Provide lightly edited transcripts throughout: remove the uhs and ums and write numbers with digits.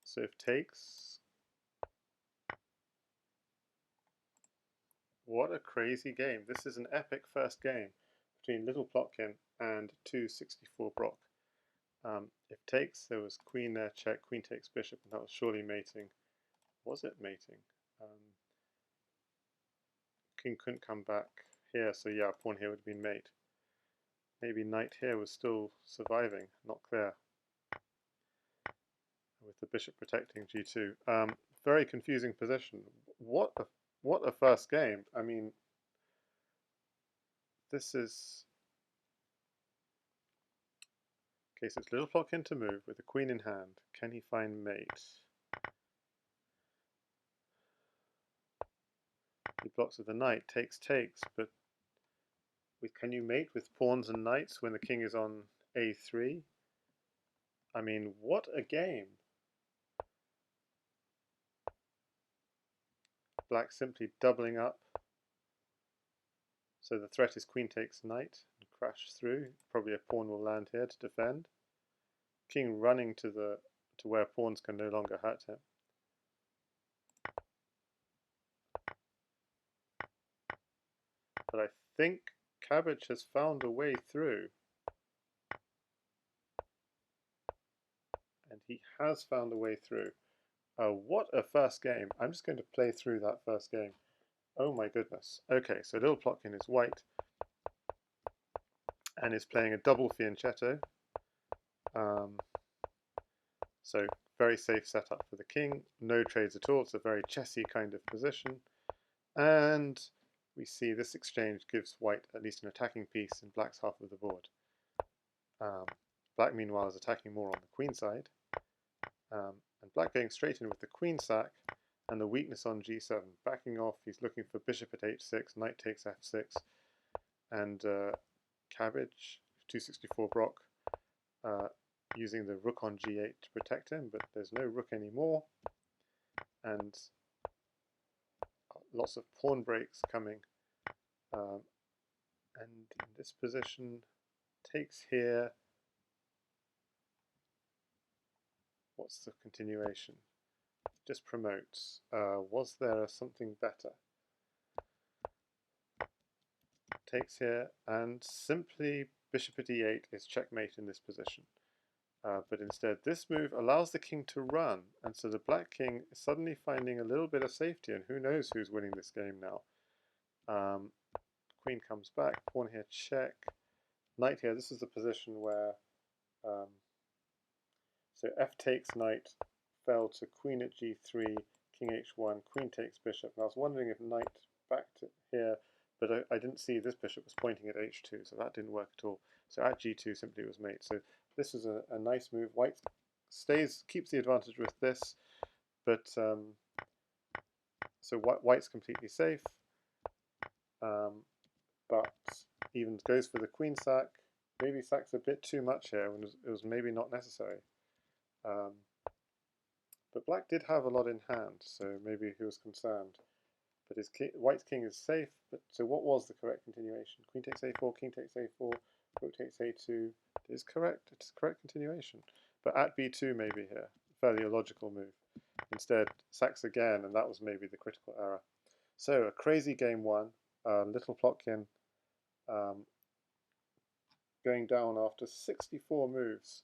So if takes, what a crazy game. This is an epic first game between littleplotkin and 264brocc. If takes, there was queen there, check, queen takes bishop, and that was surely mating. Was it mating? King couldn't come back here, so yeah, pawn here would have been mate. Maybe knight here was still surviving, not clear. With the bishop protecting g2. Very confusing position. What a first game. I mean, this is... Okay, so it's littleplotkin to move with the queen in hand. Can he find mate? He blocks with the knight, takes, but can you mate with pawns and knights when the king is on a3? I mean, what a game. Black simply doubling up. So the threat is queen takes knight and crash through. Probably a pawn will land here to defend. King running to where pawns can no longer hurt him. But I think Cabbage has found a way through. And he has found a way through. What a first game. I'm just going to play through that first game. Oh my goodness. Okay, so littleplotkin is white and is playing a double fianchetto. So very safe setup for the king. No trades at all. It's a very chessy kind of position. And we see this exchange gives white at least an attacking piece in black's half of the board. Black, meanwhile, is attacking more on the queen side. And black going straight in with the queen sack and the weakness on g7. Backing off, he's looking for bishop at h6, knight takes f6, and Cabbage, 264brocc, using the rook on g8 to protect him, but there's no rook anymore, and lots of pawn breaks coming. And in this position, takes here. What's the continuation? Just promotes. Was there something better? Takes here, and simply bishop at e8 is checkmate in this position. But instead, this move allows the king to run, and so the black king is suddenly finding a little bit of safety, and who knows who's winning this game now. Queen comes back, pawn here, check. Knight here, this is the position where so f takes knight fell to queen at g3, king h1, queen takes bishop. And I was wondering if knight back to here, but I didn't see this bishop was pointing at h2, so that didn't work at all. So at g2 simply was mate. So this is a nice move. White keeps the advantage with this, but so white's completely safe, but even goes for the queen sack. Maybe sacks a bit too much here when it was maybe not necessary. But black did have a lot in hand, so maybe he was concerned. But white's king is safe. But so what was the correct continuation? Queen takes a4, king takes a4, rook takes a2. It is correct. It's correct continuation. But at b2 maybe here, fairly illogical move. Instead, sacks again, and that was maybe the critical error. So a crazy game one. Littleplotkin going down after 64 moves.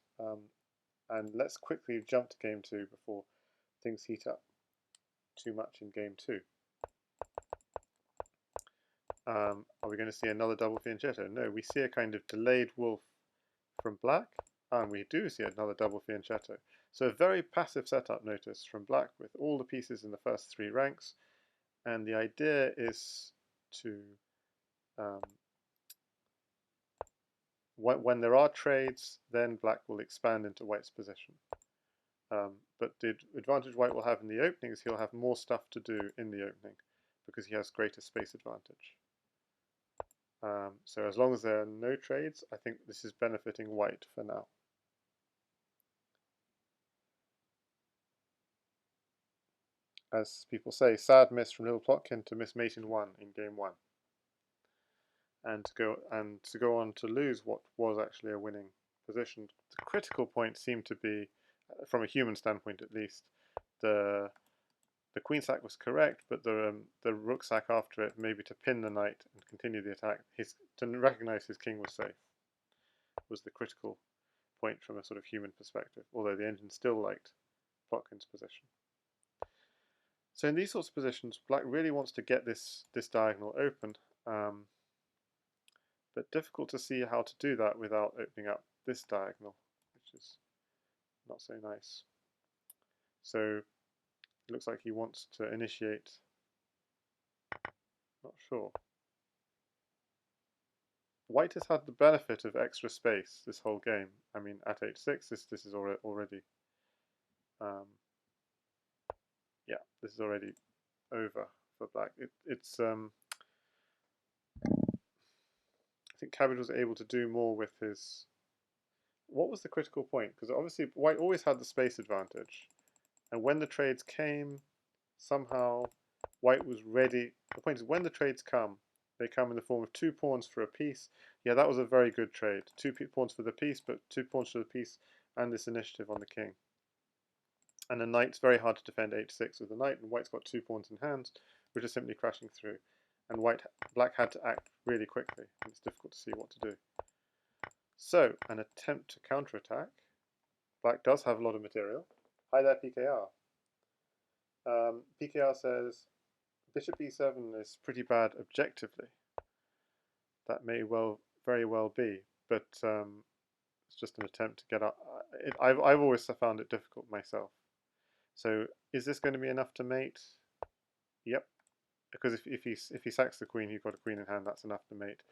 And let's quickly jump to game two before things heat up too much in game two. Are we going to see another double fianchetto? No, we see a kind of delayed wolf from black, and we do see another double fianchetto. So a very passive setup, notice, from black with all the pieces in the first three ranks, and the idea is to when there are trades, then black will expand into white's position. But the advantage white will have in the opening is he'll have more stuff to do in the opening because he has greater space advantage. So as long as there are no trades, I think this is benefiting white for now. As people say, sad miss from littleplotkin to miss mate in one in game one. And to go on to lose what was actually a winning position. The critical point seemed to be from a human standpoint at least, the queen sack was correct, but the rook sack after it, maybe to pin the knight and continue the attack, to recognize his king was safe, was the critical point from a sort of human perspective, although the engine still liked Plotkin's position. So in these sorts of positions, black really wants to get this diagonal open, but difficult to see how to do that without opening up this diagonal, which is not so nice. So it looks like he wants to initiate, not sure. White has had the benefit of extra space this whole game. I mean, at h6, this is already, yeah, this is already over for black. I think Cabbage was able to do more with his. What was the critical point? Because obviously White always had the space advantage, and when the trades came, somehow White was ready. The point is, when the trades come, they come in the form of 2 pawns for a piece. Yeah, that was a very good trade. 2 pawns for the piece, but 2 pawns for the piece and this initiative on the king. And the knight's very hard to defend h6 with the knight, and White's got 2 pawns in hand, which are simply crashing through. And black had to act really quickly, and it's difficult to see what to do. So, an attempt to counterattack. Black does have a lot of material. Hi there, PKR. PKR says, Bishop e7 is pretty bad objectively. That may very well be, but it's just an attempt to get up. I've always found it difficult myself. So is this going to be enough to mate? Yep, because if he sacks the queen, he's got a queen in hand. That's enough to mate.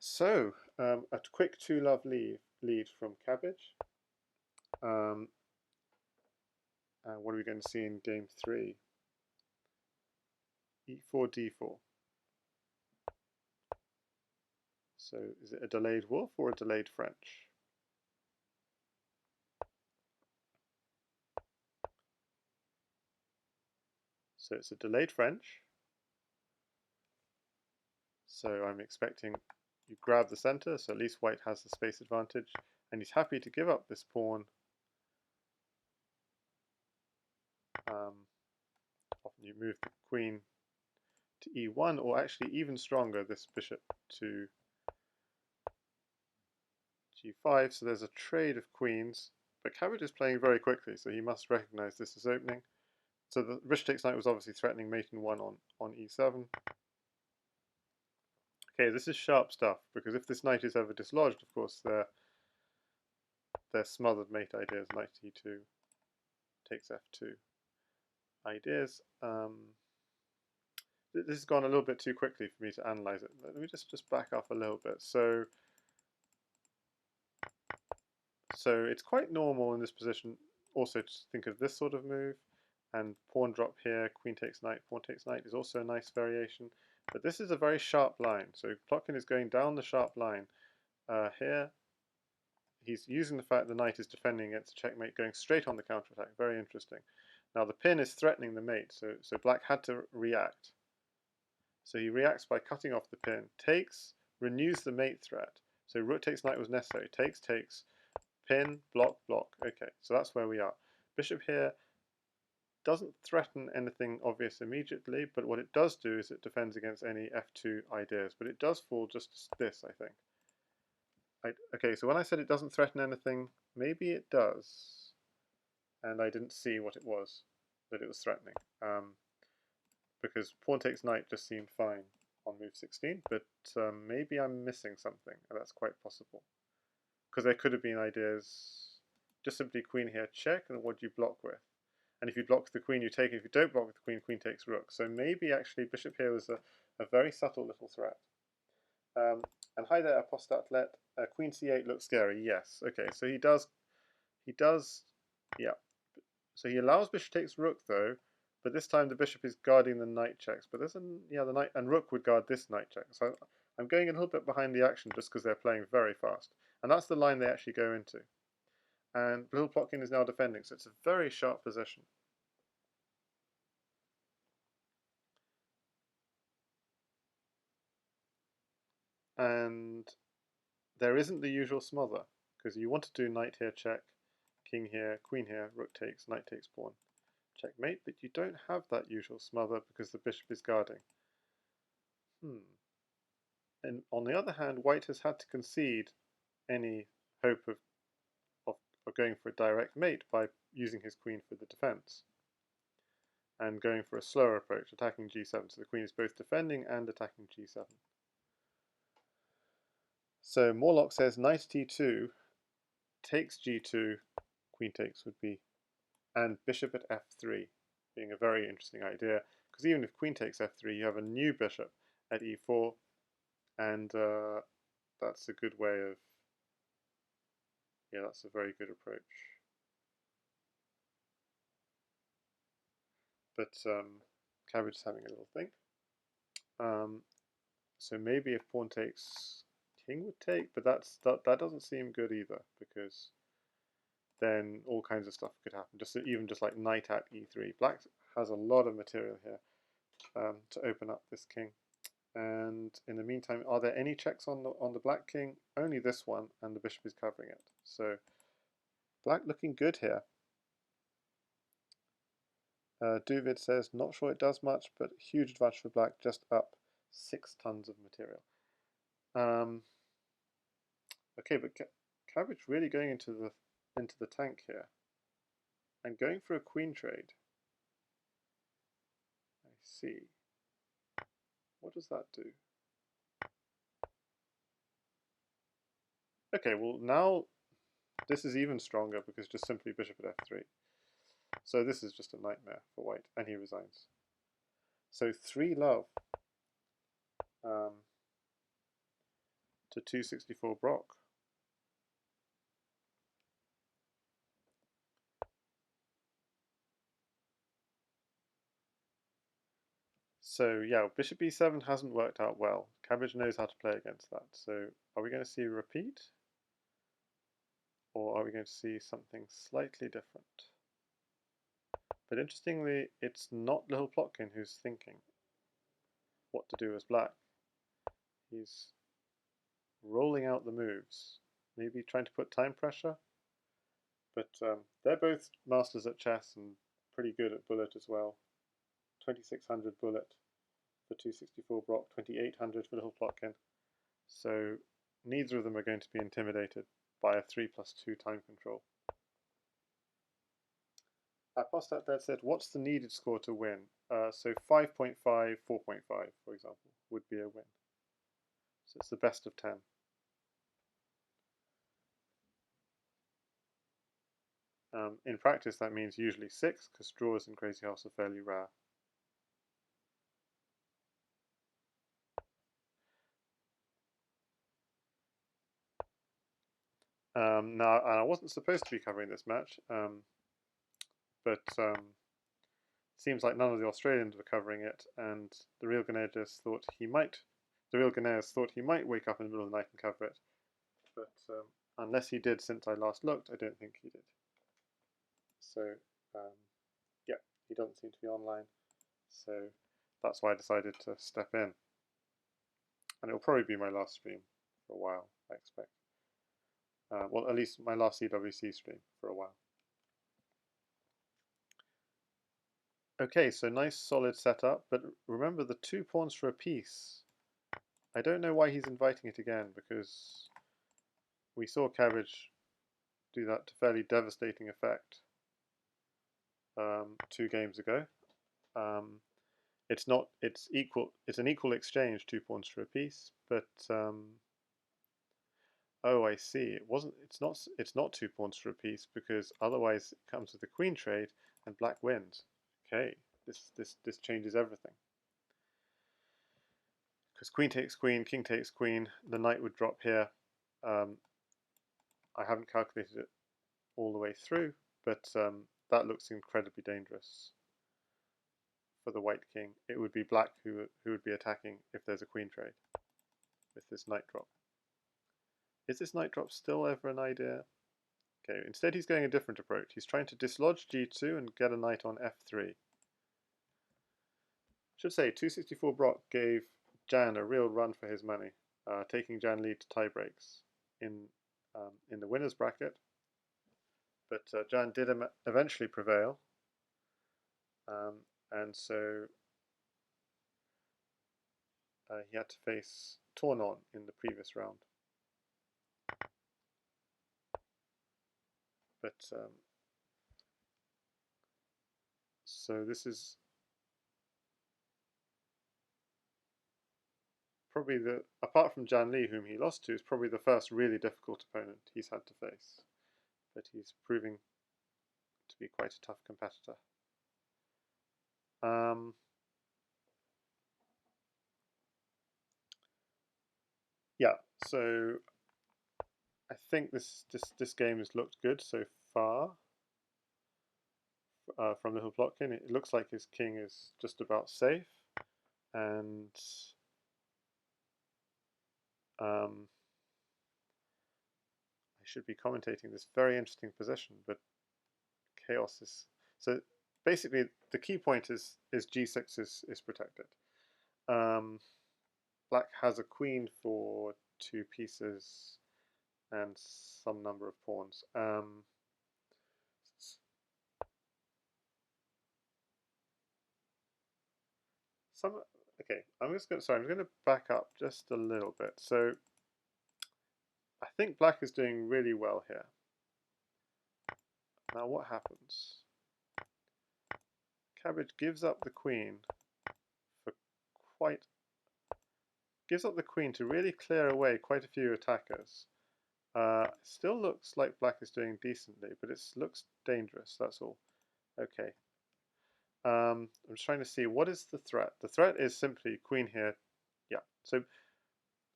So a quick 2-love lead from Cabbage. What are we going to see in game 3? e4, d4. So is it a delayed wolf or a delayed French? So it's a delayed French. So I'm expecting you grab the center, so at least White has the space advantage, and he's happy to give up this pawn. Often you move the queen to e1, or actually even stronger, this bishop to g5. So there's a trade of queens, but Cabbage is playing very quickly, so he must recognize this is opening. So the bishop takes knight was obviously threatening mate in 1 on e7. Okay, this is sharp stuff, because if this knight is ever dislodged, of course, they're smothered mate ideas, knight e2 takes f2 ideas. This has gone a little bit too quickly for me to analyze it. Let me just back up a little bit. So it's quite normal in this position also to think of this sort of move, and pawn drop here, queen takes knight, pawn takes knight is also a nice variation. But this is a very sharp line, so Plotkin is going down the sharp line. Here, he's using the fact the knight is defending against a checkmate, going straight on the counterattack. Very interesting. Now the pin is threatening the mate, so black had to react. So he reacts by cutting off the pin, takes, renews the mate threat. So rook takes knight was necessary. Takes, pin, block, block. Okay, so that's where we are. Bishop here doesn't threaten anything obvious immediately, but what it does do is it defends against any f2 ideas. But it does fall just this, I think. Okay, so when I said it doesn't threaten anything, maybe it does. And I didn't see what it was that it was threatening. Because pawn takes knight just seemed fine on move 16, but maybe I'm missing something, and that's quite possible. Because there could have been ideas, just simply queen here, check, and what do you block with? And if you block the queen, you take it. If you don't block with the queen, queen takes rook. So maybe actually bishop here was a very subtle little threat. And hi there, apostatlet. Queen c8 looks scary. Yes. Okay. So he does. Yeah. So he allows bishop takes rook though, but this time the bishop is guarding the knight checks. But there's the knight and rook would guard this knight check. So I'm going a little bit behind the action just because they're playing very fast, and that's the line they actually go into. And littleplotkin is now defending, so it's a very sharp position. And there isn't the usual smother, because you want to do knight here check, king here, queen here, rook takes, knight takes pawn. Checkmate, but you don't have that usual smother because the bishop is guarding. And on the other hand, white has had to concede any hope of going for a direct mate by using his queen for the defense and going for a slower approach, attacking g7. So the queen is both defending and attacking g7. So Morlock says knight t2 takes g2, queen takes would be, and bishop at f3 being a very interesting idea, because even if queen takes f3, you have a new bishop at e4, and that's a good way of, yeah, that's a very good approach. But Cabbage is having a little think. So maybe if pawn takes, king would take, but that doesn't seem good either, because then all kinds of stuff could happen. Even just like knight at e3. Black has a lot of material here to open up this king. And in the meantime, are there any checks on the black king? Only this one, and the bishop is covering it. So black looking good here. Duvid says, not sure it does much, but huge advantage for black, just up 6 tons of material. Okay, but Cabbage really going into the tank here, and going for a queen trade. I see. What does that do? Okay, well now this is even stronger because just simply bishop at f3. So this is just a nightmare for white, and he resigns. So 3-love to 264brocc. So yeah, bishop e7 hasn't worked out well. Cabbage knows how to play against that. So are we going to see a repeat? Or are we going to see something slightly different? But interestingly, it's not littleplotkin who's thinking what to do as black. He's rolling out the moves, maybe trying to put time pressure. But they're both masters at chess and pretty good at bullet as well. 2600 bullet for 264brocc, 2800 for littleplotkin. So neither of them are going to be intimidated by a 3+2 time control. Apostat Dad said, what's the needed score to win? So 5.5, 4.5, for example, would be a win. So it's the best of 10. In practice, that means usually 6, because draws in Crazyhouse are fairly rare. Now, I wasn't supposed to be covering this match, but seems like none of the Australians were covering it, and the real Ghanaians thought he might. The real Ghanaians thought he might wake up in the middle of the night and cover it, but unless he did since I last looked, I don't think he did. So yeah, he doesn't seem to be online, so that's why I decided to step in, and it'll probably be my last stream for a while, I expect. Well, at least my last CWC stream for a while. Okay, so nice solid setup, but remember the 2 pawns for a piece. I don't know why he's inviting it again, because we saw Cabbage do that to fairly devastating effect 2 games ago. It's an equal exchange, 2 pawns for a piece, but oh, I see. It's not 2 pawns for a piece, because otherwise it comes with a queen trade and black wins. Okay, this changes everything. Because queen takes queen, king takes queen, the knight would drop here. I haven't calculated it all the way through, but that looks incredibly dangerous for the white king. It would be black who would be attacking if there's a queen trade with this knight drop. Is this knight drop still ever an idea? Okay, instead he's going a different approach. He's trying to dislodge g2 and get a knight on f3. Should say 264brocc gave Jan a real run for his money, taking Jan lead to tie breaks in the winners bracket. but Jan did eventually prevail, and so he had to face Tornon in the previous round. But so this is probably apart from Jan Li, whom he lost to, is probably the first really difficult opponent he's had to face. But he's proving to be quite a tough competitor. Yeah, so I think this game has looked good so far from littleplotkin. It looks like his king is just about safe, and I should be commentating this very interesting position, but chaos is so. Basically, the key point is g6 is protected. Black has a queen for 2 pieces and some number of pawns. Okay, I'm going to back up just a little bit. So I think black is doing really well here. Now what happens? Cabbage gives up the queen to really clear away quite a few attackers. Still looks like black is doing decently, but it looks dangerous, that's all. Okay. I'm just trying to see, what is the threat? The threat is simply queen here. Yeah, so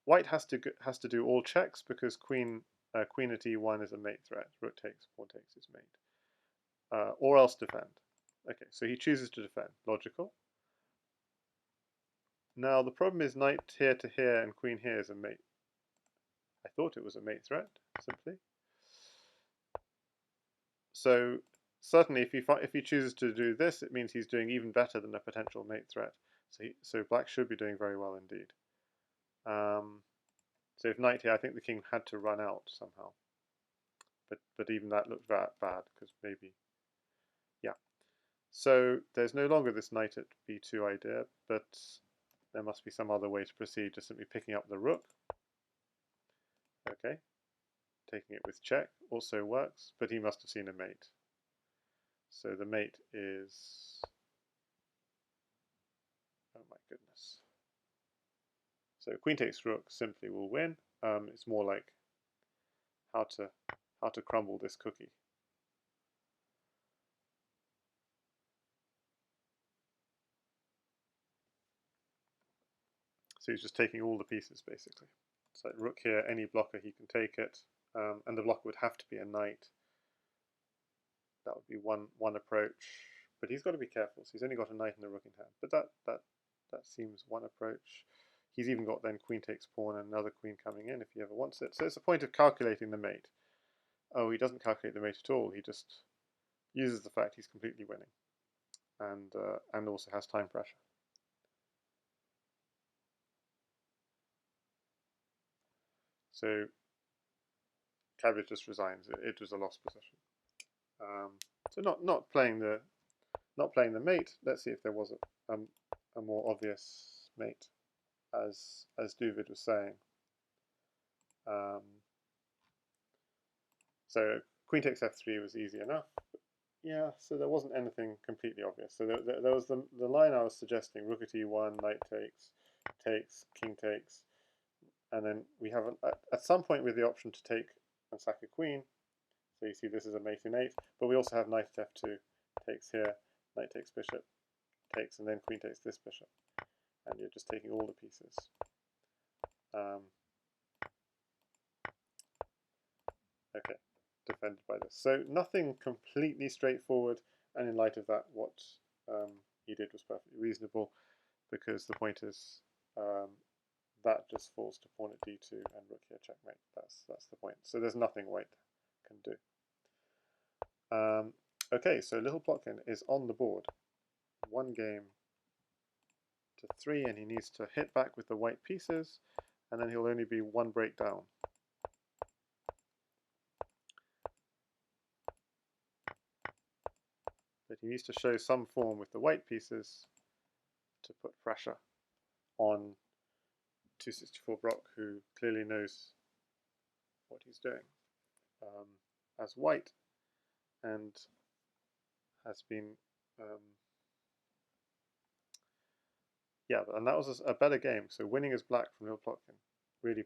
white has to do all checks because queen at e1 is a mate threat. Rook takes, pawn takes is mate. Or else defend. Okay, so he chooses to defend. Logical. Now the problem is knight here to here and queen here is a mate. I thought it was a mate threat, simply. So certainly if he chooses to do this, it means he's doing even better than a potential mate threat. So black should be doing very well indeed. So if knight here, I think the king had to run out somehow. But even that looked bad because maybe, yeah. So there's no longer this knight at b2 idea, but there must be some other way to proceed, just simply picking up the rook. Okay, taking it with check also works, but he must have seen a mate. So the mate is, oh my goodness. So queen takes rook simply will win. It's more like how to crumble this cookie. So he's just taking all the pieces basically. So rook here, any blocker he can take it, and the blocker would have to be a knight. That would be one approach, but he's got to be careful. So he's only got a knight and a rook in hand. But that seems one approach. He's even got then queen takes pawn and another queen coming in if he ever wants it. So it's a point of calculating the mate. Oh, he doesn't calculate the mate at all. He just uses the fact he's completely winning, and also has time pressure. So Cabbage just resigns. It was a lost position. So not playing the mate. Let's see if there was a more obvious mate, as Duvid was saying. So queen takes f3 was easy enough. Yeah, so there wasn't anything completely obvious. So there was the line I was suggesting: rook at e1, knight takes, king takes, and then we have at some point with the option to take and sack a queen. So you see this is a mate in 8, but we also have knight at f2, takes here, knight takes bishop, takes, and then queen takes this bishop, and you're just taking all the pieces. Okay, defended by this. So nothing completely straightforward, and in light of that, what he did was perfectly reasonable, because the point is that just falls to pawn at d2 and rook here checkmate. That's the point. So there's nothing white can do. Okay, so littleplotkin is on the board. 1 game to 3, and he needs to hit back with the white pieces, and then he'll only be 1 break down. but he needs to show some form with the white pieces to put pressure on 264brocc, who clearly knows what he's doing as white, and has been yeah, and that was a better game. So winning as black from littleplotkin really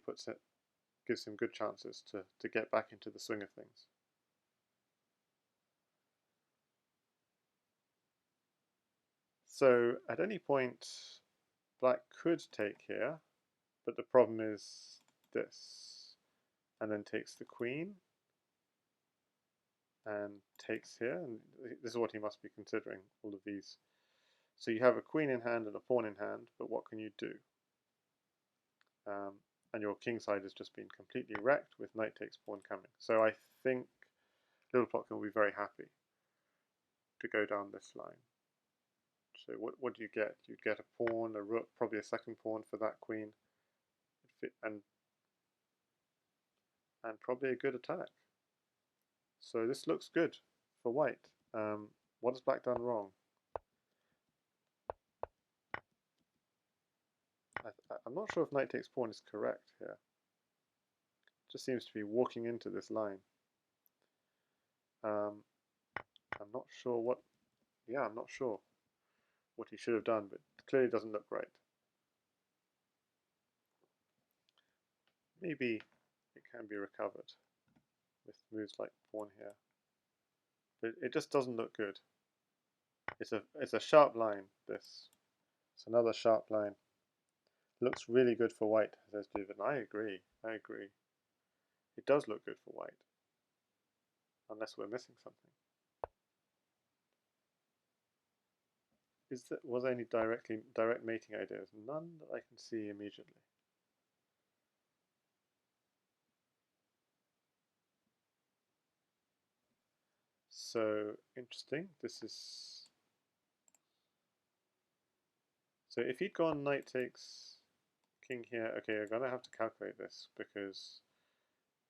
gives him good chances to get back into the swing of things. So at any point, black could take here, but the problem is this, and then takes the queen, and takes here, and this is what he must be considering, all of these. So you have a queen in hand and a pawn in hand, but what can you do? And your king side has just been completely wrecked with knight takes pawn coming. So I think littleplotkin will be very happy to go down this line. So what do you get? You'd get a pawn, a rook, probably a second pawn for that queen, and probably a good attack. So this looks good for white. What has black done wrong? I'm not sure if knight takes pawn is correct here. It just seems to be walking into this line. I'm not sure what. Yeah, I'm not sure what he should have done, but it clearly doesn't look right. Maybe it can be recovered with moves like pawn here, but it just doesn't look good. It's a sharp line. It's another sharp line. Looks really good for white, says David. I agree. It does look good for white, unless we're missing something. Was there any direct mating ideas? None that I can see immediately. So interesting. So if he'd gone knight takes king here, okay, I'm gonna have to calculate this because.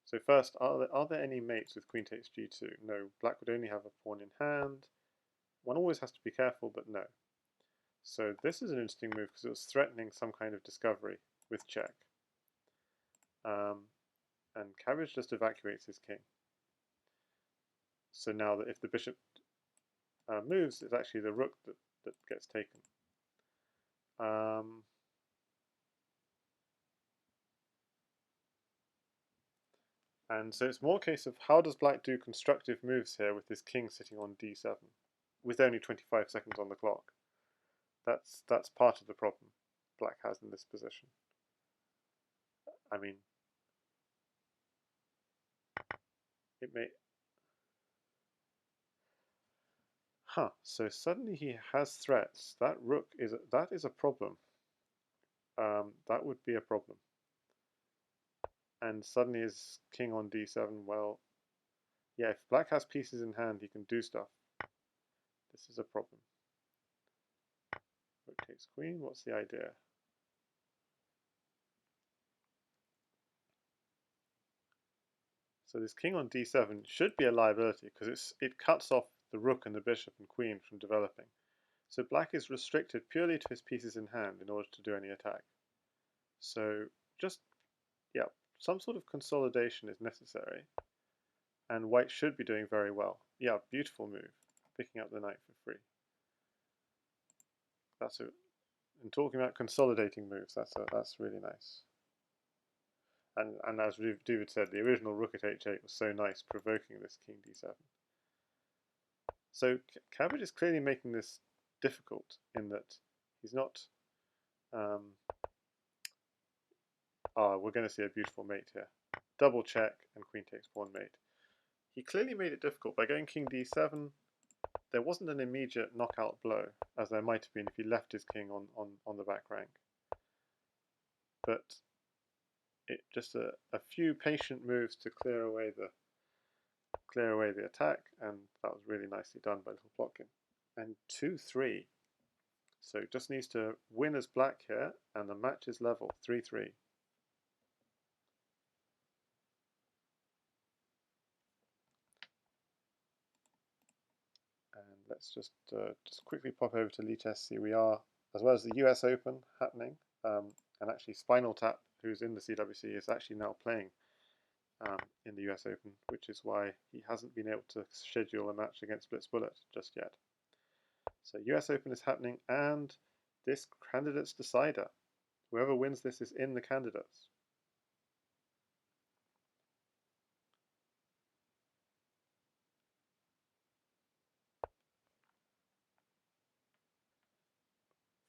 So first, are there any mates with queen takes g2? No, black would only have a pawn in hand. One always has to be careful, but no. So this is an interesting move because it was threatening some kind of discovery with check. And Cabbage just evacuates his king. So now that if the bishop moves, it's actually the rook that gets taken. And so it's more a case of how does black do constructive moves here with this king sitting on d7 with only 25 seconds on the clock. That's part of the problem black has in this position. I mean, it may. So suddenly he has threats. That rook is a problem. That would be a problem. And suddenly his king on d7. Well, yeah, if black has pieces in hand, he can do stuff. This is a problem. Rook takes queen. What's the idea? So this king on d7 should be a liability because it cuts off the rook and the bishop and queen from developing. So black is restricted purely to his pieces in hand in order to do any attack. So just, yeah, some sort of consolidation is necessary. And white should be doing very well. Yeah, beautiful move, picking up the knight for free. And talking about consolidating moves, that's really nice. And as David said, the original rook at h8 was so nice, provoking this king d7. So Cabbage is clearly making this difficult in that he's not. We're going to see a beautiful mate here. Double check and queen takes pawn mate. He clearly made it difficult by going king d7. There wasn't an immediate knockout blow, as there might have been if he left his king on the back rank. But it just a few patient moves to clear away the attack, and that was really nicely done by littleplotkin. And 2-3. So just needs to win as black here, and the match is level, 3-3. And let's just quickly pop over to LeetSC. We are, as well as the US Open happening, and actually Spinal Tap, who's in the CWC, is actually now playing in the US Open, which is why he hasn't been able to schedule a match against Blitz Bullet just yet. So US Open is happening, and this Candidates Decider. Whoever wins this is in the Candidates.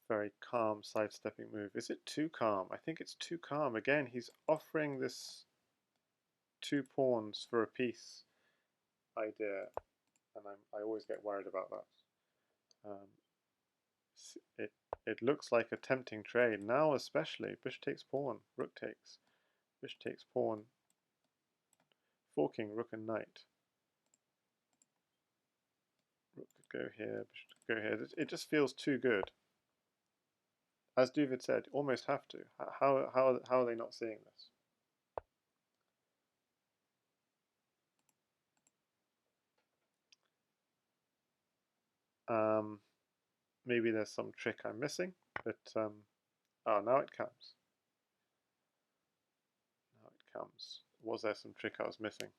Very calm sidestepping move. Is it too calm? I think it's too calm. Again, he's offering this 2 pawns for a piece idea, and I always get worried about that. It looks like a tempting trade now, especially bishop takes pawn, rook takes, bishop takes pawn, forking rook and knight. Rook could go here, bishop could go here. It just feels too good. As Duvid said, almost have to. How are they not seeing this? Maybe there's some trick I'm missing, but oh, now it comes. Now it comes. Was there some trick I was missing?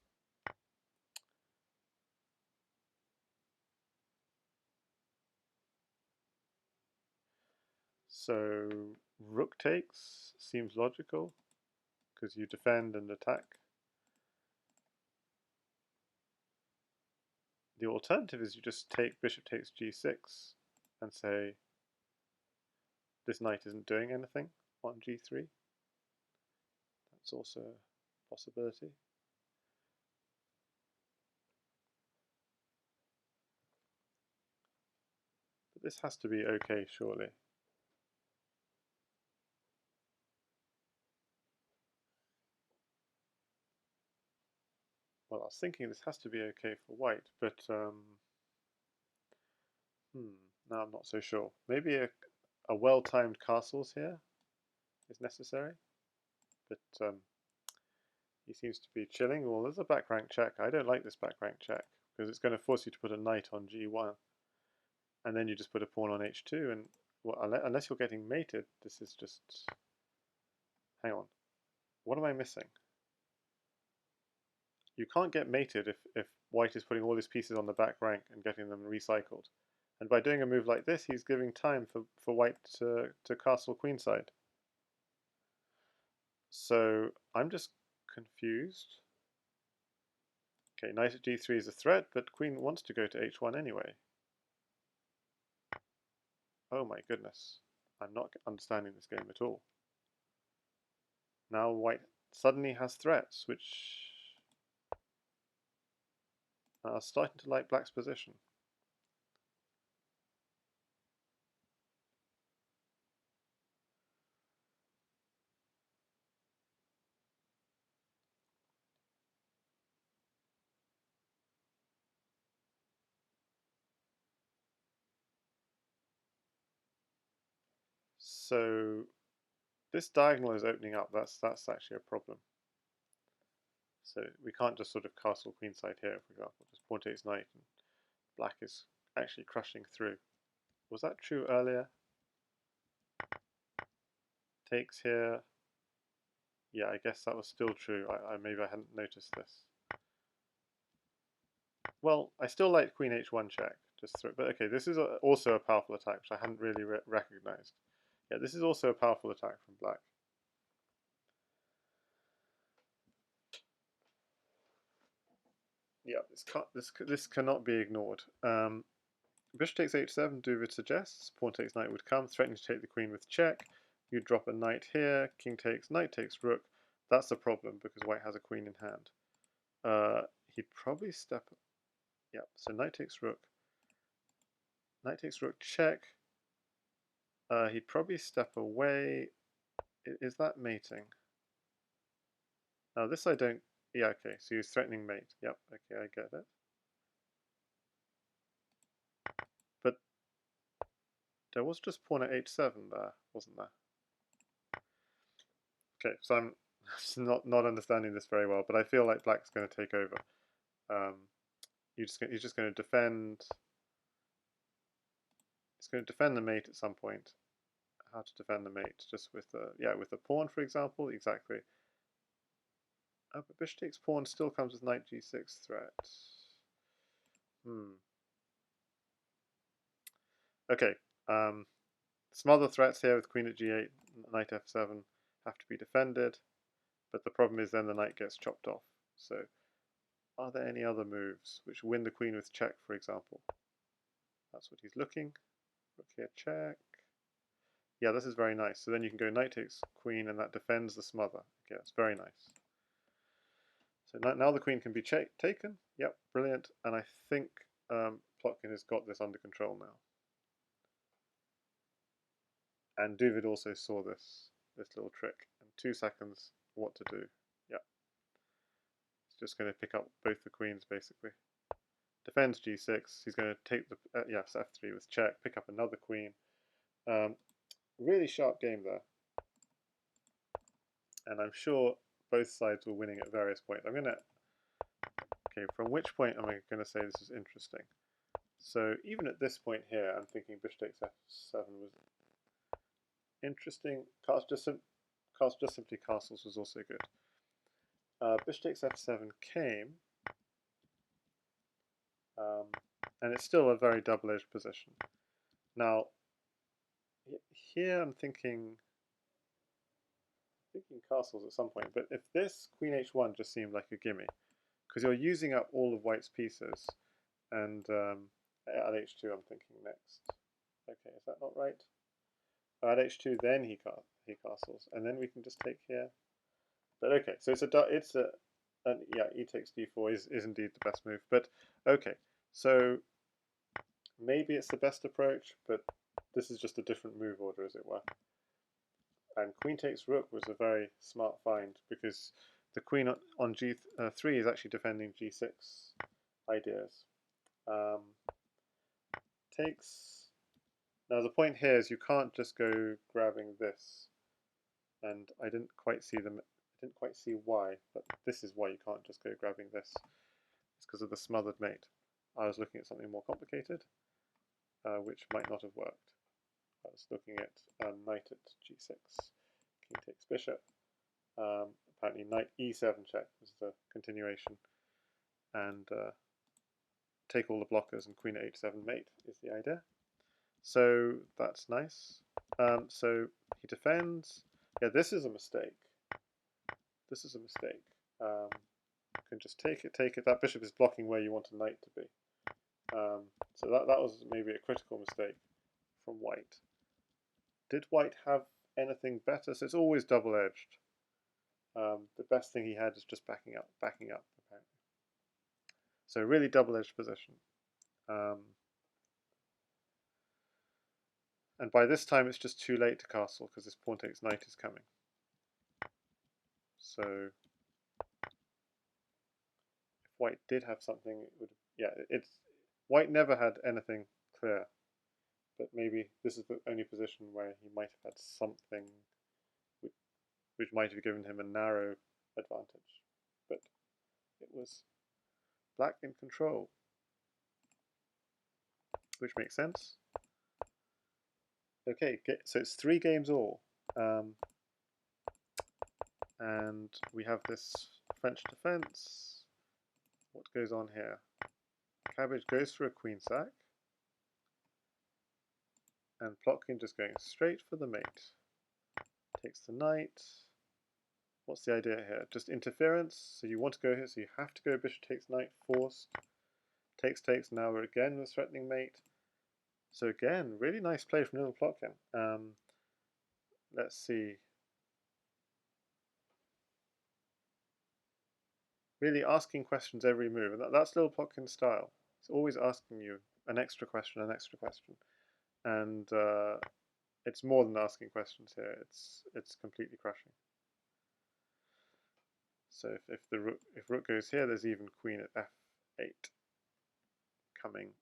So rook takes seems logical because you defend and attack. The alternative is you just take bishop takes g6 and say this knight isn't doing anything on g3. That's also a possibility. But this has to be okay, surely. Well, I was thinking this has to be okay for white, but now I'm not so sure. Maybe a well-timed castles here is necessary, but he seems to be chilling. Well, there's a back rank check. I don't like this back rank check because it's going to force you to put a knight on g1, and then you just put a pawn on h2, and well, unless you're getting mated, this is just... Hang on. What am I missing? You can't get mated if white is putting all his pieces on the back rank and getting them recycled. And by doing a move like this, he's giving time for white to castle queenside. So I'm just confused. Okay, knight at g3 is a threat, but queen wants to go to h1 anyway. Oh my goodness. I'm not understanding this game at all. Now white suddenly has threats, which are starting to like black's position. So this diagonal is opening up. That's actually a problem. So we can't just sort of castle queenside here, for example. Just pawn takes knight, and black is actually crushing through. Was that true earlier? Takes here. Yeah, I guess that was still true. Maybe I hadn't noticed this. Well, I still like queen h1 check. Just through, but okay, this is also a powerful attack, which I hadn't really recognized. Yeah, this is also a powerful attack from black. Yeah, this cannot be ignored. Bishop takes h7, Duvid suggests. Pawn takes knight would come, threatening to take the queen with check. You drop a knight here, king takes, knight takes rook. That's a problem because white has a queen in hand. He'd probably step... Yeah, so knight takes rook. Knight takes rook, check. He'd probably step away. Is that mating? Now this I don't... Yeah, okay, so he's threatening mate. Yep, okay, I get it. But there was just pawn at h7 there, wasn't there? Okay, so I'm not understanding this very well, but I feel like black's going to take over. He's just going to defend it's going to defend the mate at some point. How to defend the mate? Just with the with the pawn, for example. Exactly. Oh, but bishop takes pawn still comes with knight g6 threat. Okay. Some other threats here with queen at g8, knight f7 have to be defended, but the problem is then the knight gets chopped off. So, are there any other moves which win the queen with check, for example? That's what he's looking. Rook here, check. Yeah, this is very nice. So then you can go knight takes queen, and that defends the smother. Okay, that's very nice. So now the queen can be taken. Yep, brilliant. And I think Plotkin has got this under control now. And Duvid also saw this little trick. In 2 seconds, what to do. Yep. He's just going to pick up both the queens, basically. Defends g6. He's going to take the yes, f3 with check. Pick up another queen. Really sharp game there. And I'm sure both sides were winning at various points. I'm going to... Okay, from which point am I going to say this is interesting? So even at this point here, I'm thinking bishop takes f7 was interesting. Just simply castles was also good. Bishop takes f7 came, and it's still a very double-edged position. Now, here I'm thinking castles at some point, but if this queen h1 just seemed like a gimme, because you're using up all of white's pieces, and at h2 I'm thinking next. Okay, is that not right? At h2 then he castles, and then we can just take here. But okay, so yeah, e takes d4 is indeed the best move. But okay, so maybe it's the best approach, but this is just a different move order, as it were. And queen takes rook was a very smart find, because the queen on g3 is actually defending g6 ideas. Takes. Now the point here is you can't just go grabbing this, and I didn't quite see why, but this is why you can't just go grabbing this. It's because of the smothered mate. I was looking at something more complicated, which might not have worked. I was looking at knight at g6, king takes bishop. Apparently knight e7 check was the continuation, and take all the blockers, and queen at h7 mate is the idea. So that's nice. So he defends. Yeah, this is a mistake. This is a mistake. You can just take it. That bishop is blocking where you want a knight to be. So that was maybe a critical mistake from white. Did white have anything better? So it's always double-edged. The best thing he had is just backing up, apparently. So really double-edged position. And by this time it's just too late to castle, because this pawn takes knight is coming. So if white did have something, it would, yeah, white never had anything clear, but maybe this is the only position where he might have had something which might have given him a narrow advantage, but it was black in control, which makes sense. Okay, so it's 3 games all, and we have this French defense. What goes on here? Cabbage goes for a queen sack, and Plotkin just going straight for the mate. Takes the knight. What's the idea here? Just interference. So you want to go here, so you have to go bishop takes knight, forced. Takes. Now we're again with threatening mate. So again, really nice play from Little Plotkin. Let's see. Really asking questions every move, and that's Little Plotkin's style. It's always asking you an extra question, and it's more than asking questions here. It's completely crushing. So if rook goes here, there's even queen at f8 coming.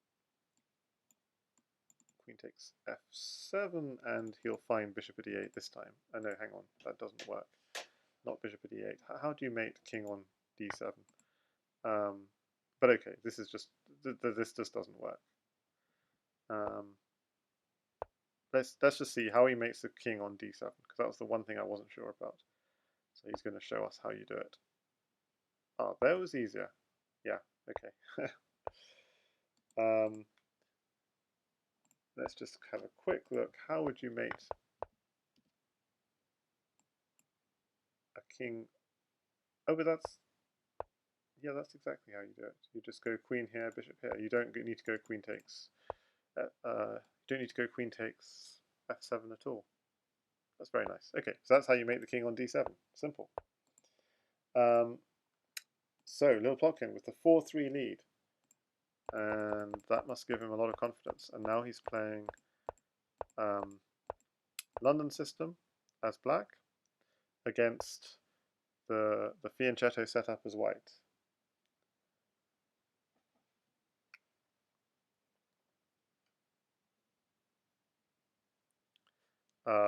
Queen takes f7, and he'll find bishop at e8 this time. Oh no, hang on, that doesn't work. Not bishop at e8. How do you mate king on d7? But okay, this is just this just doesn't work. let's just see how he makes the king on d7, because that was the one thing I wasn't sure about. So he's going to show us how you do it. Oh, that was easier. Yeah, okay. Let's just have a quick look. How would you mate a king? Oh, but that's exactly how you do it. You just go queen here, bishop here. You don't need to go queen takes. You don't need to go queen takes f7 at all. That's very nice. Okay, so that's how you make the king on d7. Simple. So littleplotkin with the 4-3 lead, and that must give him a lot of confidence. And now he's playing London system as black against the fianchetto setup as white.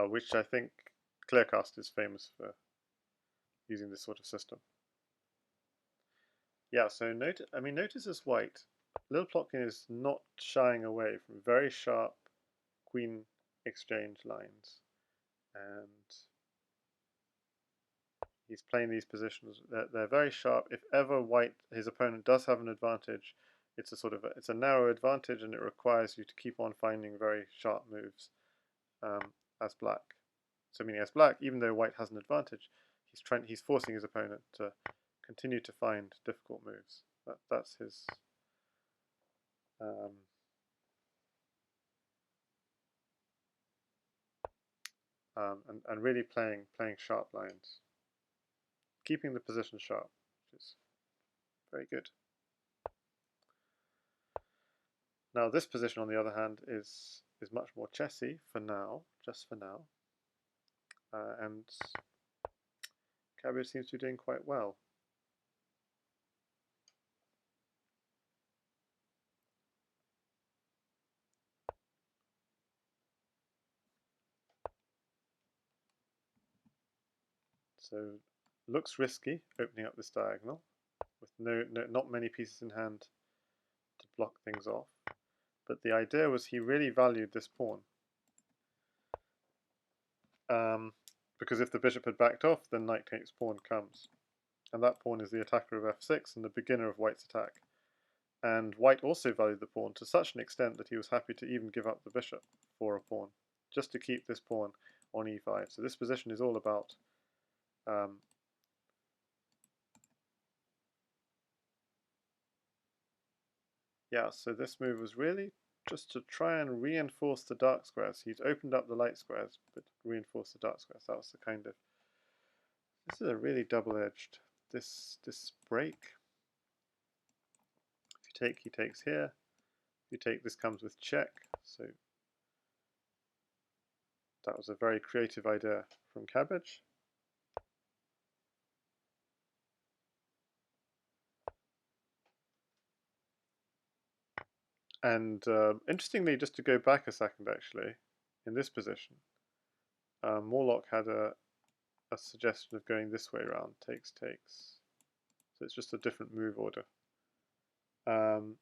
Which I think Clearcast is famous for using this sort of system. Yeah, so notice as white, littleplotkin is not shying away from very sharp queen exchange lines, and he's playing these positions. They're very sharp. If ever his opponent does have an advantage, it's a narrow advantage, and it requires you to keep on finding very sharp moves as black. So meaning as black, even though white has an advantage, he's forcing his opponent to continue to find difficult moves. That's his and really playing sharp lines, keeping the position sharp, which is very good. Now this position, on the other hand, is much more chessy for now, just for now, and Cabbage seems to be doing quite well. So looks risky opening up this diagonal with not many pieces in hand to block things off. But the idea was he really valued this pawn. Because if the bishop had backed off, then knight takes pawn comes. And that pawn is the attacker of f6 and the beginner of white's attack. And white also valued the pawn to such an extent that he was happy to even give up the bishop for a pawn, just to keep this pawn on e5. So this position is all about yeah, so this move was really just to try and reinforce the dark squares. He's opened up the light squares, but reinforced the dark squares. That was the kind of... This is a really double-edged, this break. If you take, he takes here. If you take, this comes with check. So that was a very creative idea from Cabbage. And interestingly, just to go back a second actually, in this position, Morlock had a suggestion of going this way around, takes, takes. So it's just a different move order. And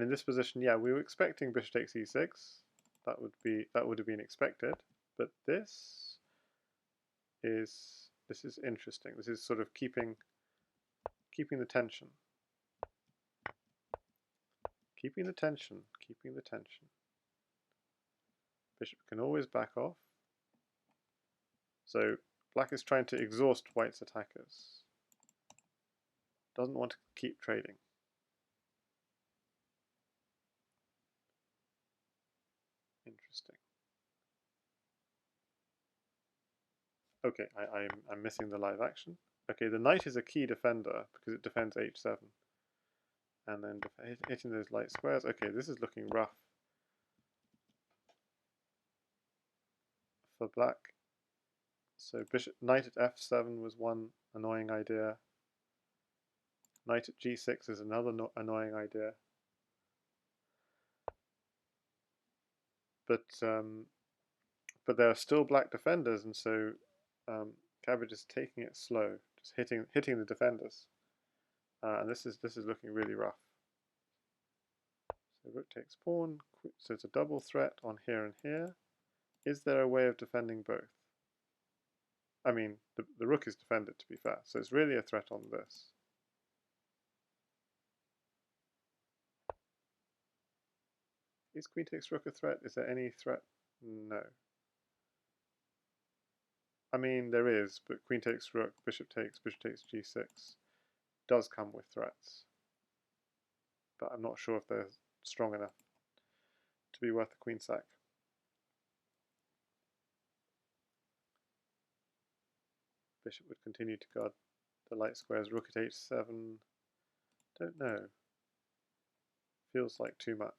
in this position, yeah, we were expecting bishop takes e6. That would have been expected. But this is interesting. This is sort of keeping the tension. Keeping the tension. Keeping the tension. Bishop can always back off. So black is trying to exhaust white's attackers. Doesn't want to keep trading. Interesting. Okay, I'm missing the live action. Okay, the knight is a key defender because it defends h7. And then hitting those light squares. Okay, this is looking rough for black. So knight at f7 was one annoying idea. Knight at g6 is another annoying idea. But there are still black defenders, and so Cabbage is taking it slow, just hitting the defenders. And this is looking really rough. So rook takes pawn, so it's a double threat on here and here. Is there a way of defending both? I mean, the rook is defended, to be fair, so it's really a threat on this. Is queen takes rook a threat? Is there any threat? No. I mean, there is, but queen takes rook, bishop takes g6 does come with threats. But I'm not sure if they're strong enough to be worth the queen sack. Bishop would continue to guard the light squares. Rook at h7. Don't know. Feels like too much.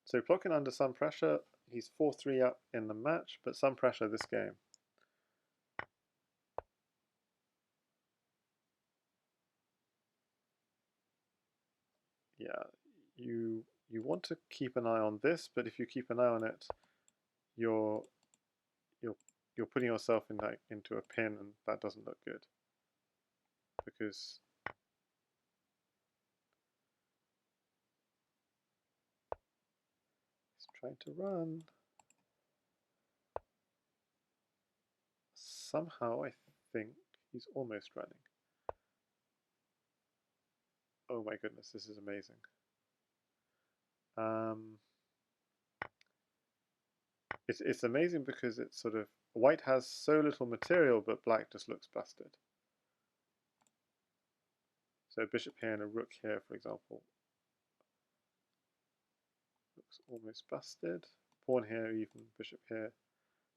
So Plotkin under some pressure. He's 4-3 up in the match, but some pressure this game. Yeah, you want to keep an eye on this, but if you keep an eye on it, you're putting yourself into a pin, and that doesn't look good. Because he's trying to run. Somehow I think he's almost running. Oh my goodness, this is amazing. It's amazing because it's sort of, white has so little material, but black just looks busted. So bishop here and a rook here, for example, looks almost busted. Pawn here, even bishop here.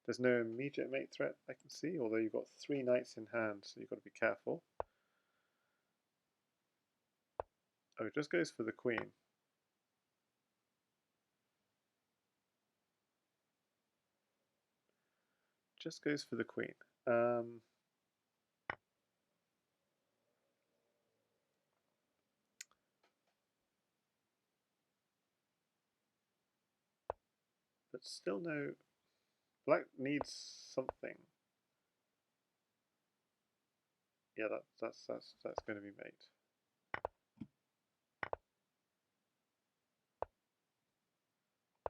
There's no immediate mate threat I can see, although you've got 3 knights in hand, so you've got to be careful. Oh, it just goes for the queen. Just goes for the queen. But still no. Black needs something. Yeah, that's going to be mate.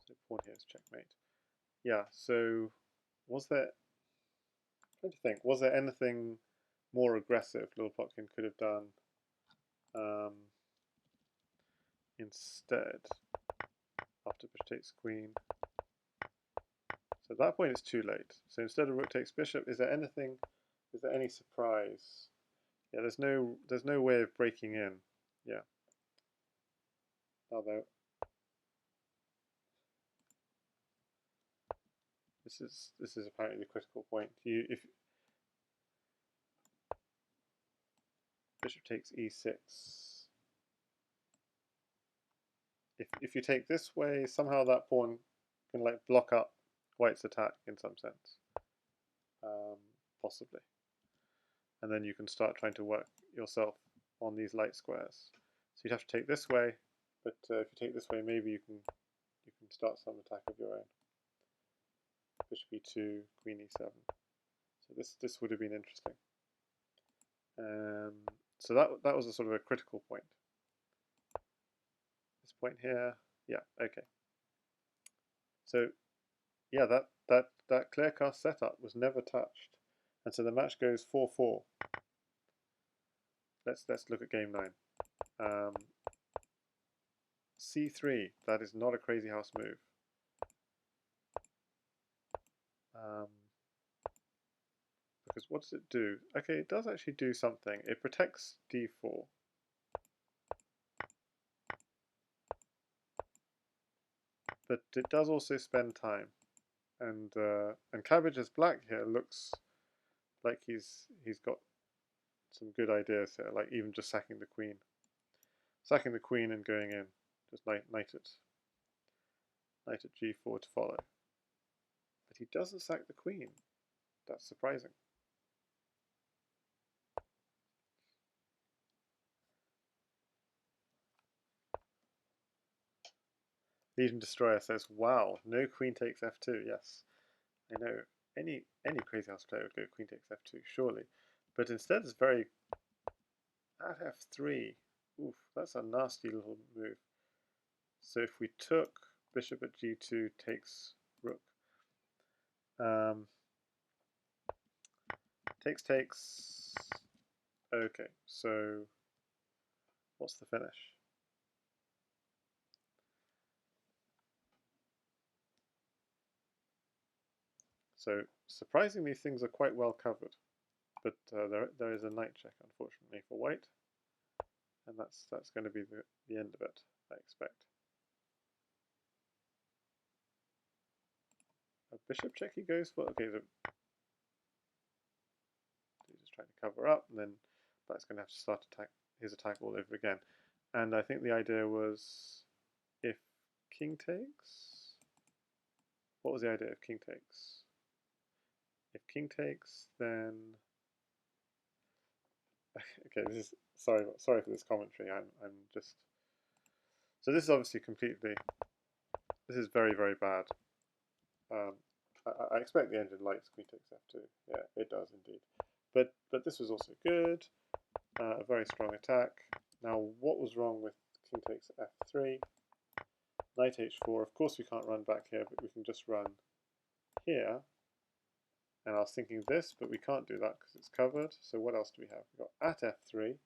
So pawn here is checkmate. Yeah. So was there? I'm trying to think. Was there anything more aggressive littleplotkin could have done instead after bishop takes queen? So at that point it's too late. So instead of rook takes bishop, is there anything? Is there any surprise? Yeah, there's no way of breaking in. Yeah. Although this is apparently the critical point. If bishop takes e6, if you take this way, somehow that pawn can like block up white's attack in some sense, possibly, and then you can start trying to work yourself on these light squares. So you'd have to take this way, but if you take this way, maybe you can start some attack of your own. Bishop e2, queen e7. So this would have been interesting. So that was a sort of a critical point. This point here, yeah, okay. So yeah, that clear cast setup was never touched, and so the match goes 4-4. Let's look at game 9. C3. That is not a Crazyhouse move. Because what does it do? Okay, it does actually do something. It protects d4. But it does also spend time. And Cabbage as black here looks like he's got some good ideas here, like even just sacking the queen. Sacking the queen and going in. Just knight at g4 to follow. But he doesn't sack the queen. That's surprising. Legion Destroyer says, wow, no queen takes f2. Yes, I know. any Crazyhouse player would go queen takes f2, surely. But instead it's very at f3. Oof, that's a nasty little move. So if we took bishop at g2 takes rook, takes. Okay, so what's the finish? So surprisingly, things are quite well covered, but there is a knight check, unfortunately, for white, and that's going to be the end of it, I expect. A bishop check he goes for. Okay, so he's just trying to cover up, and then black's going to have to start his attack all over again. And I think the idea was if king takes. What was the idea of king takes? If king takes, then okay. This is sorry for this commentary. I'm just so this is obviously completely. This is very bad. I expect the engine likes queen takes f2. Yeah, it does indeed. But this was also good. A very strong attack. Now, what was wrong with king takes f3? Knight h4. Of course, we can't run back here, but we can just run here. And I was thinking this, but we can't do that because it's covered. So what else do we have? We've got at f3,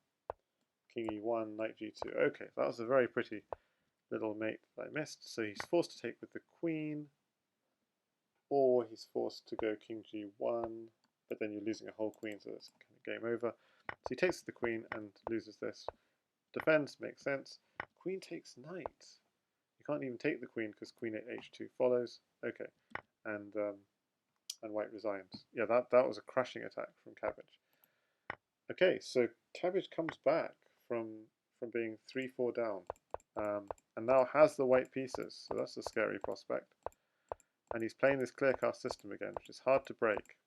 king e1, knight g2. Okay, that was a very pretty little mate that I missed. So he's forced to take with the queen, or he's forced to go king g1, but then you're losing a whole queen, so that's kind of game over. So he takes the queen and loses this. Defends, makes sense. Queen takes knight. You can't even take the queen because queen at h2 follows. Okay, and white resigns. Yeah, that was a crashing attack from Cabbage. Okay, so Cabbage comes back from being 3-4 down, and now has the white pieces. So that's a scary prospect. And he's playing this clear cast system again, which is hard to break.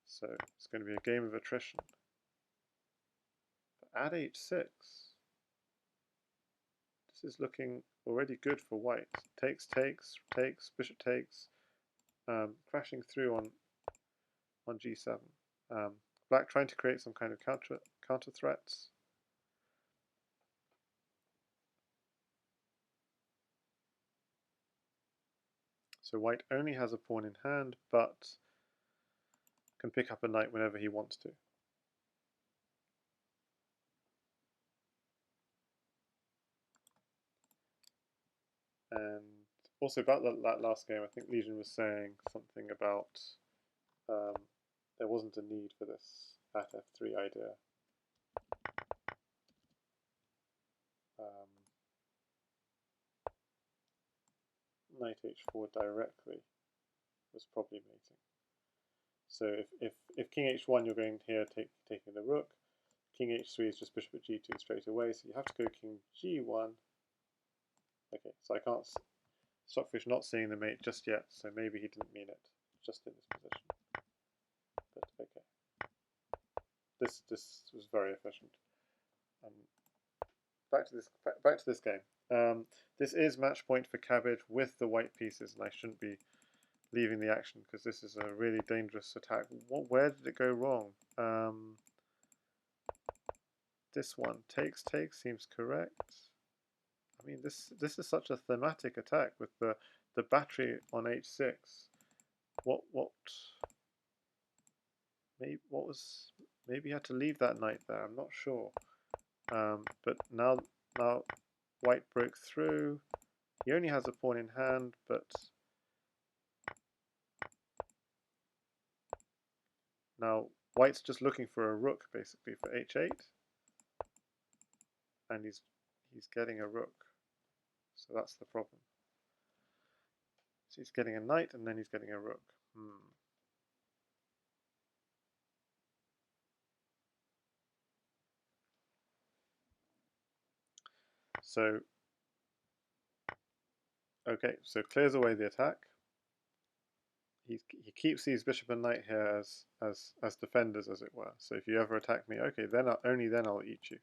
So it's going to be a game of attrition. But at h6, this is looking already good for white. Takes, bishop takes, crashing through on g7. Black trying to create some kind of counter threats. So white only has a pawn in hand, but can pick up a knight whenever he wants to. And also about that last game, I think Legion was saying something about there wasn't a need for this at f3 idea. Knight h4 directly was probably mating. So if king h1, you're going here taking the rook. King h3 is just bishop at g2 straight away, so you have to go king g1. Okay, so I can't. Stockfish not seeing the mate just yet, so maybe he didn't mean it just in this position. But okay, this was very efficient. Back to this game. This is match point for Cabbage with the white pieces, and I shouldn't be leaving the action because this is a really dangerous attack. Where did it go wrong? This one takes seems correct. I mean, this is such a thematic attack with the battery on h6. Maybe he had to leave that knight there. I'm not sure. But now white broke through. He only has a pawn in hand, but now white's just looking for a rook basically for h8, and he's getting a rook. So that's the problem. So he's getting a knight and then he's getting a rook. So okay, so clears away the attack. He keeps these bishop and knight here as defenders, as it were. So if you ever attack me, okay, then only then I'll eat you.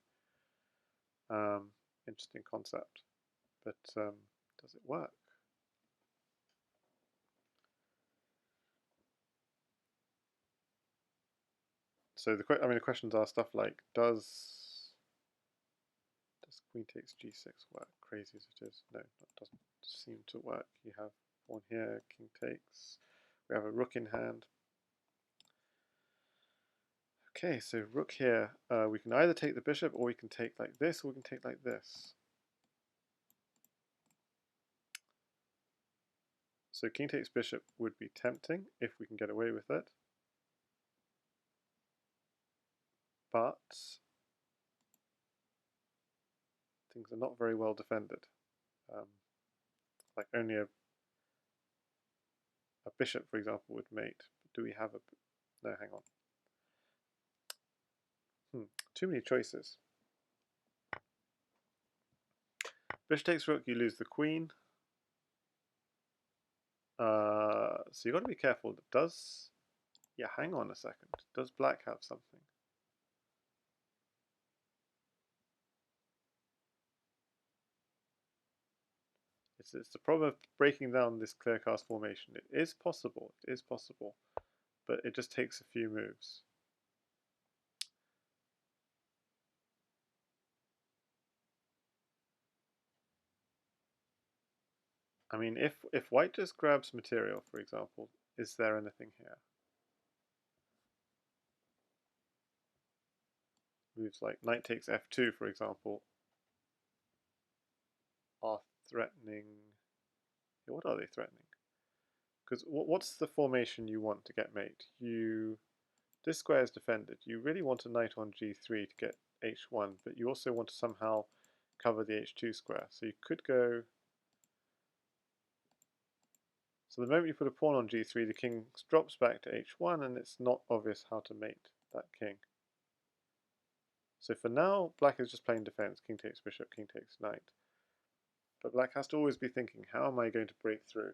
Interesting concept, but does it work? So the questions are stuff like, does queen takes g6 work? Crazy as it is, no, that doesn't seem to work. You have pawn here, king takes. We have a rook in hand. Okay, so rook here. We can either take the bishop, or we can take like this, or we can take like this. So king takes bishop would be tempting if we can get away with it. But things are not very well defended. Like only a bishop, for example, would mate. But do we have a... No, hang on. Too many choices. Bishop takes rook, you lose the queen. So you've got to be careful. Does... Yeah, hang on a second. Does black have something? It's the problem of breaking down this clear cast formation. It is possible, but it just takes a few moves. I mean, if white just grabs material, for example, is there anything here? Moves like knight takes f2, for example, are threatening. What are they threatening? Because what's the formation you want to get mate? This square is defended. You really want a knight on g3 to get h1, but you also want to somehow cover the h2 square. So you could go... So the moment you put a pawn on g3, the king drops back to h1, and it's not obvious how to mate that king. So for now, black is just playing defense. King takes bishop, king takes knight. But black has to always be thinking, how am I going to break through?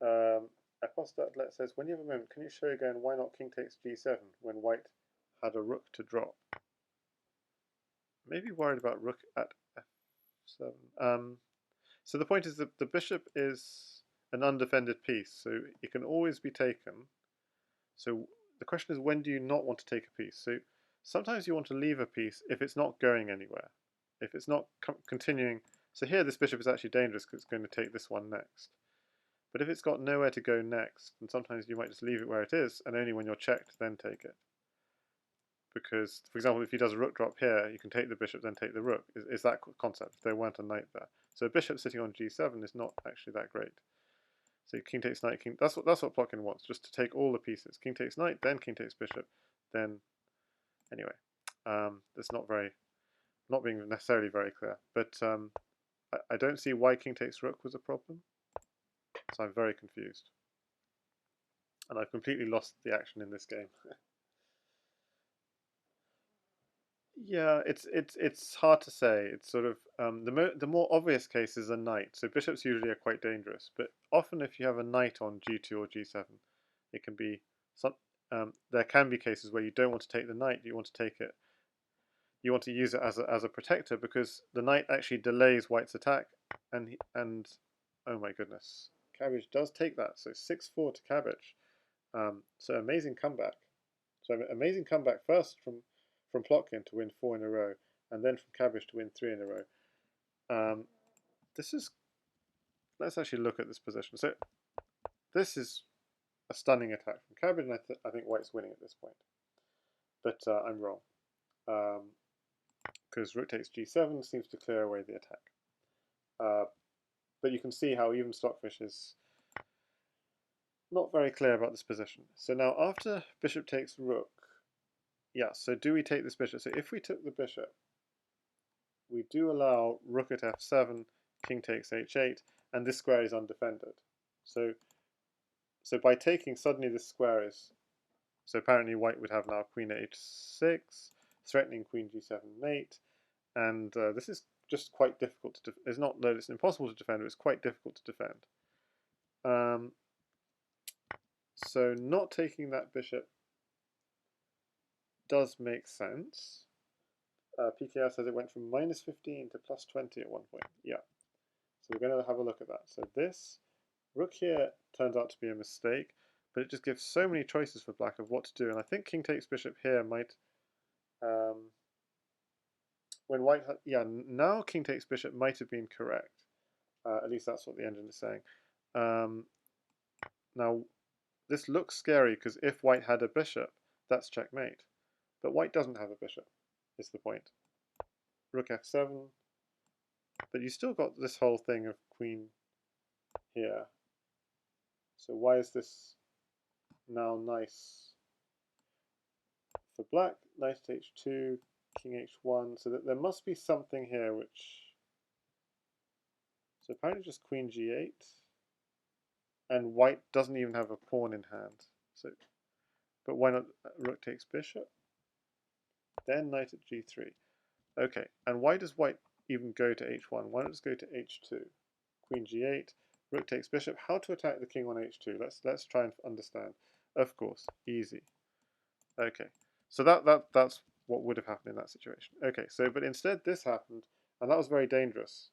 Apostat says, when you have a moment, can you show again why not king takes g7 when white had a rook to drop? Maybe worried about rook at f7. So the point is that the bishop is an undefended piece, so it can always be taken. So the question is, when do you not want to take a piece? So sometimes you want to leave a piece if it's not going anywhere, if it's not continuing. So here this bishop is actually dangerous because it's going to take this one next. But if it's got nowhere to go next, then sometimes you might just leave it where it is, and only when you're checked then take it. Because, for example, if he does a rook drop here, you can take the bishop, then take the rook. Is that concept? There weren't a knight there. So a bishop sitting on g7 is not actually that great. So king takes knight, king. That's what Plotkin wants, just to take all the pieces. King takes knight, then king takes bishop, then anyway. That's not being necessarily very clear. But I don't see why king takes rook was a problem. So I'm very confused, and I've completely lost the action in this game. Yeah, it's hard to say. It's sort of the more obvious case is a knight. So bishops usually are quite dangerous, but often if you have a knight on g2 or g7, it can be some. There can be cases where you don't want to take the knight. You want to take it. You want to use it as a protector because the knight actually delays white's attack, and oh my goodness, Cabbage does take that. So 6-4 to Cabbage. So amazing comeback. So amazing comeback first from Plotkin to win 4 in a row, and then from Cabbage to win 3 in a row. This is... Let's actually look at this position. So this is a stunning attack from Cabbage, and I think White's winning at this point. But I'm wrong. Because rook takes g7 seems to clear away the attack. But you can see how even Stockfish is not very clear about this position. So now after bishop takes rook, yeah, so do we take this bishop? So if we took the bishop, we do allow rook at f7, king takes h8, and this square is undefended. So by taking, suddenly this square is... So apparently white would have now queen h6, threatening queen g7 mate, and this is just quite difficult to... It's not that it's impossible to defend, but it's quite difficult to defend. So not taking that bishop does make sense. PKR says it went from -15 to +20 at one point. Yeah. So we're going to have a look at that. So this rook here turns out to be a mistake, but it just gives so many choices for black of what to do. And I think king takes bishop here might, when white, yeah, now king takes bishop might have been correct. At least that's what the engine is saying. Now, this looks scary because if white had a bishop, that's checkmate. But white doesn't have a bishop, is the point. Rook f7. But you still got this whole thing of queen here. So why is this now nice for black? Knight h2, king h1. So that there must be something here which... So apparently just queen g8. And white doesn't even have a pawn in hand. So, but why not rook takes bishop? Then knight at g3. Okay, and why does white even go to h1? Why not just go to h2? Queen g8, rook takes bishop. How to attack the king on h2? Let's try and understand. Of course, easy. Okay, so that's what would have happened in that situation. Okay, so but instead this happened, and that was very dangerous.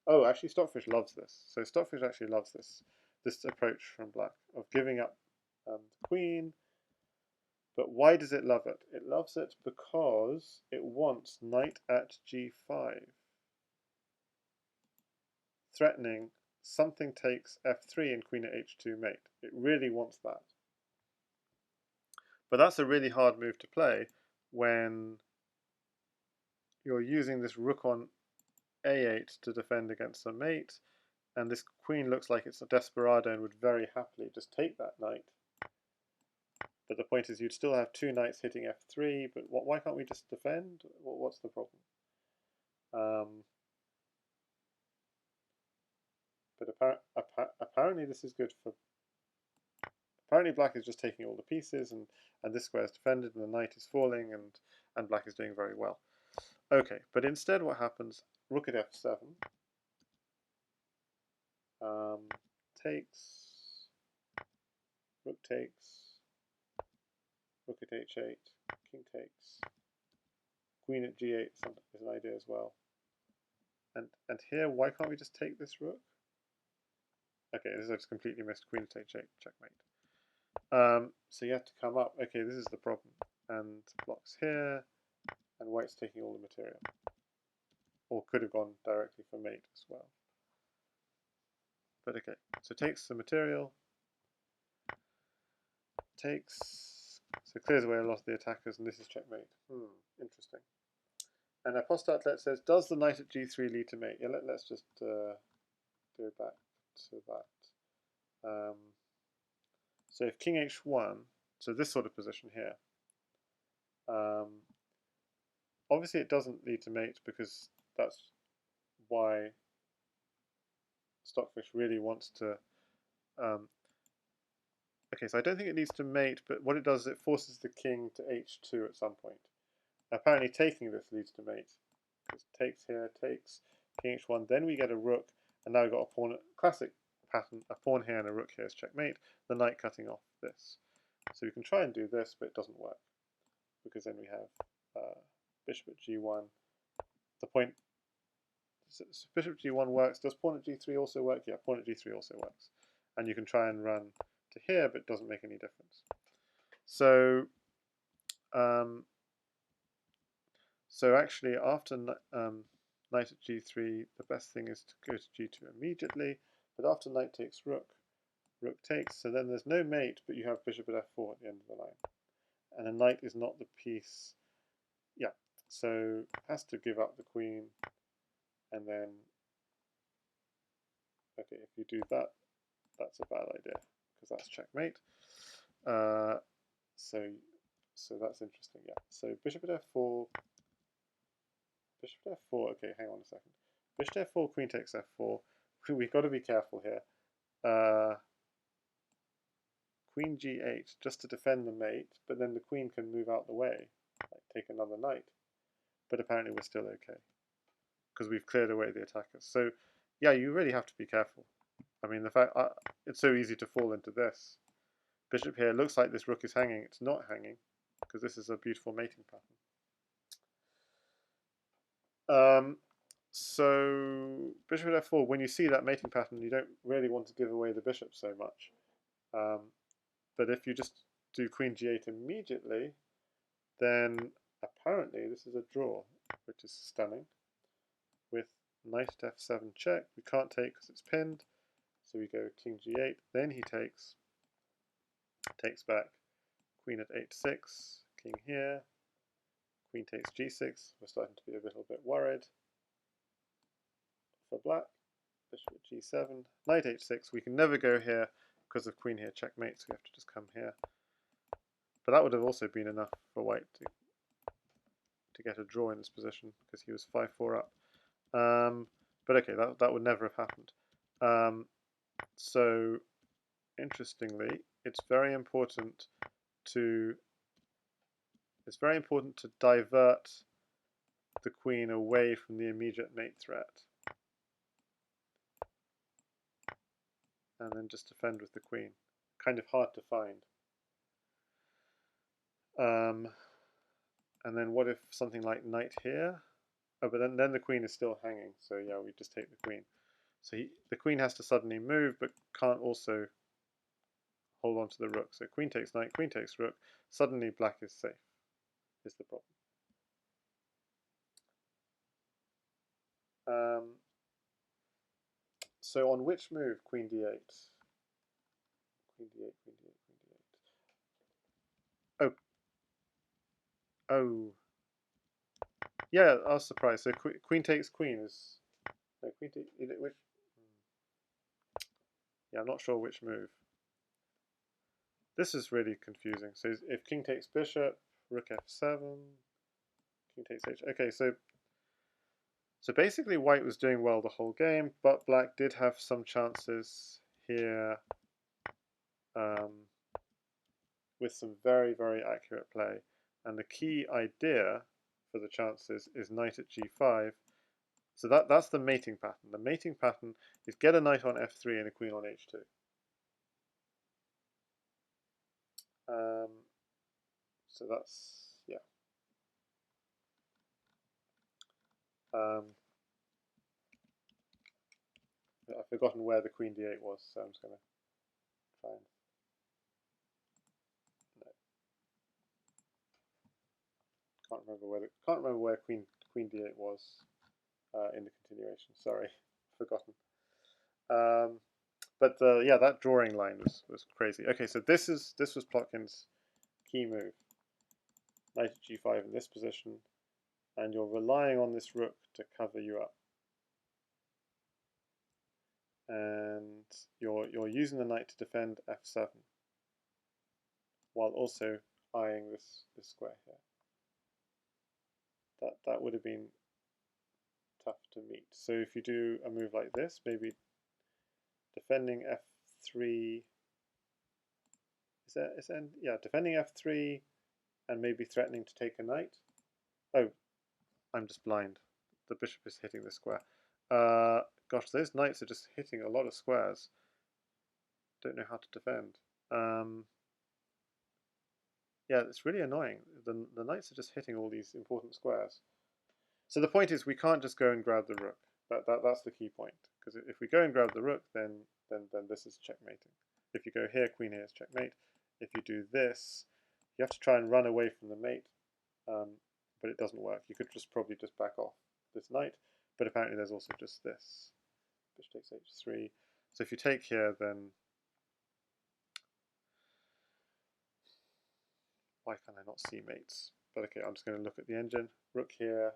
Oh, actually, Stockfish loves this. So Stockfish actually loves this approach from black of giving up the queen. But why does it love it? It loves it because it wants knight at g5, threatening something takes f3 and queen at h2 mate. It really wants that. But that's a really hard move to play when you're using this rook on a8 to defend against a mate, and this queen looks like it's a desperado and would very happily just take that knight. But the point is you'd still have two knights hitting f3, but why can't we just defend? What's the problem? But apparently this is good for... Apparently black is just taking all the pieces, and this square is defended, and the knight is falling, and black is doing very well. Okay, but instead what happens, rook at f7, takes, rook takes, rook at h8, king takes, queen at g8 is an idea as well. And here, why can't we just take this rook? Okay, this is I just completely missed queen at h8, checkmate. So you have to come up. Okay, this is the problem. And blocks here, and white's taking all the material. Or could have gone directly for mate as well. But okay, so takes the material, takes, so clears away a lot of the attackers, and this is checkmate. Interesting. And Apostatlet says, does the knight at g3 lead to mate? Yeah, let's just go back to that. So if king h1, so this sort of position here, obviously it doesn't lead to mate because that's why Stockfish really wants to... okay, so I don't think it leads to mate, but what it does is it forces the king to h2 at some point. Apparently taking this leads to mate. Because takes here, takes, king h1, then we get a rook, and now we've got a pawn, classic pattern, a pawn here and a rook here is checkmate, the knight cutting off this. So we can try and do this, but it doesn't work. Because then we have bishop at g1. The point, so bishop at g1 works. Does pawn at g3 also work? Yeah, pawn at g3 also works. And you can try and run to here, but it doesn't make any difference. So, so actually, after knight at g3, the best thing is to go to g2 immediately. But after knight takes rook, rook takes. So then there's no mate, but you have bishop at f4 at the end of the line. And a knight is not the piece. Yeah, so has to give up the queen. And then, okay, if you do that, that's a bad idea because that's checkmate. So that's interesting, yeah. So bishop at f4, bishop at f4, okay, hang on a second. Bishop at f4, queen takes f4. We've got to be careful here. Queen g8, just to defend the mate, but then the queen can move out the way, like take another knight. But apparently we're still okay, because we've cleared away the attackers. So, yeah, you really have to be careful. I mean, the fact it's so easy to fall into this. Bishop here looks like this rook is hanging. It's not hanging, because this is a beautiful mating pattern. So bishop at f4, when you see that mating pattern, you don't really want to give away the bishop so much. But if you just do queen g8 immediately, then apparently this is a draw, which is stunning. With knight at f7 check, we can't take because it's pinned, so we go king g8, then he takes back, queen at h6, king here, queen takes g6, we're starting to be a little bit worried for black, bishop at g7, knight h6, we can never go here because of queen here checkmate, so we have to just come here. But that would have also been enough for white to get a draw in this position because he was 5-4 up. But okay, that would never have happened. So interestingly, it's very important to divert the queen away from the immediate mate threat, and then just defend with the queen. Kind of hard to find. And then what if something like knight here? Oh, but then the queen is still hanging, so yeah, we just take the queen. So the queen has to suddenly move, but can't also hold on to the rook. So queen takes knight, queen takes rook. Suddenly black is safe, is the problem. So on which move? Queen d8. Queen d8, queen d8, queen d8. Oh. Yeah, I was surprised. So queen takes queen is... No, queen takes... Which... Yeah, I'm not sure which move. This is really confusing. So if king takes bishop, rook f7, king takes h... Okay, so basically white was doing well the whole game, but black did have some chances here with some very, very accurate play. And the key idea for the chances is knight at g5. So that's the mating pattern. The mating pattern is get a knight on f3 and a queen on h2. So that's, yeah. I've forgotten where the queen d8 was, so I'm just going to try and... No. Can't remember where queen d8 was in the continuation. Sorry, forgotten. But yeah, that drawing line was crazy. Okay, so this was Plotkin's key move. Knight at g5 in this position, and you're relying on this rook to cover you up. And you're using the knight to defend f7, while also eyeing this square here. That would have been tough to meet. So if you do a move like this, maybe defending f3, defending f3 and maybe threatening to take a knight. Oh, I'm just blind. The bishop is hitting the square. Gosh, those knights are just hitting a lot of squares. Don't know how to defend. Yeah, it's really annoying. The knights are just hitting all these important squares. So the point is, we can't just go and grab the rook. That's the key point. Because if we go and grab the rook, then this is checkmating. If you go here, queen here is checkmate. If you do this, you have to try and run away from the mate, but it doesn't work. You could probably just back off this knight, but apparently there's also just this. Bishop takes h3. So if you take here, then why can I not see mates? But okay, I'm just going to look at the engine. Rook here,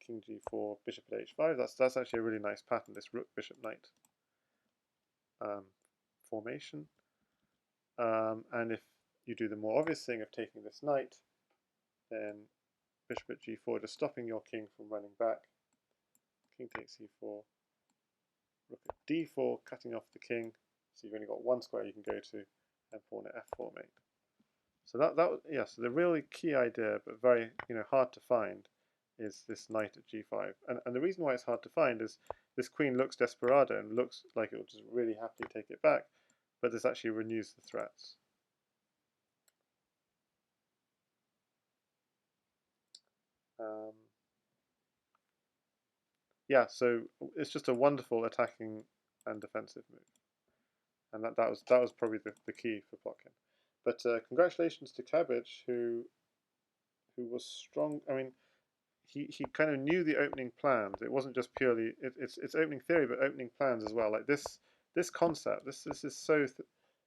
king g4, bishop at h5. That's actually a really nice pattern, this rook, bishop, knight formation. And if you do the more obvious thing of taking this knight, then bishop at g4, just stopping your king from running back. King takes e4, rook at d4, cutting off the king. So you've only got one square you can go to, and pawn at f4 mate. So so the really key idea, but very hard to find, is this knight at g5. And the reason why it's hard to find is this queen looks desperado and looks like it will just really happily take it back, but this actually renews the threats. yeah, so it's just a wonderful attacking and defensive move, and that was probably the key for Plotkin. But congratulations to Cabbage, who was strong. I mean, he kind of knew the opening plans. It wasn't just purely it's opening theory, but opening plans as well. Like this concept, this is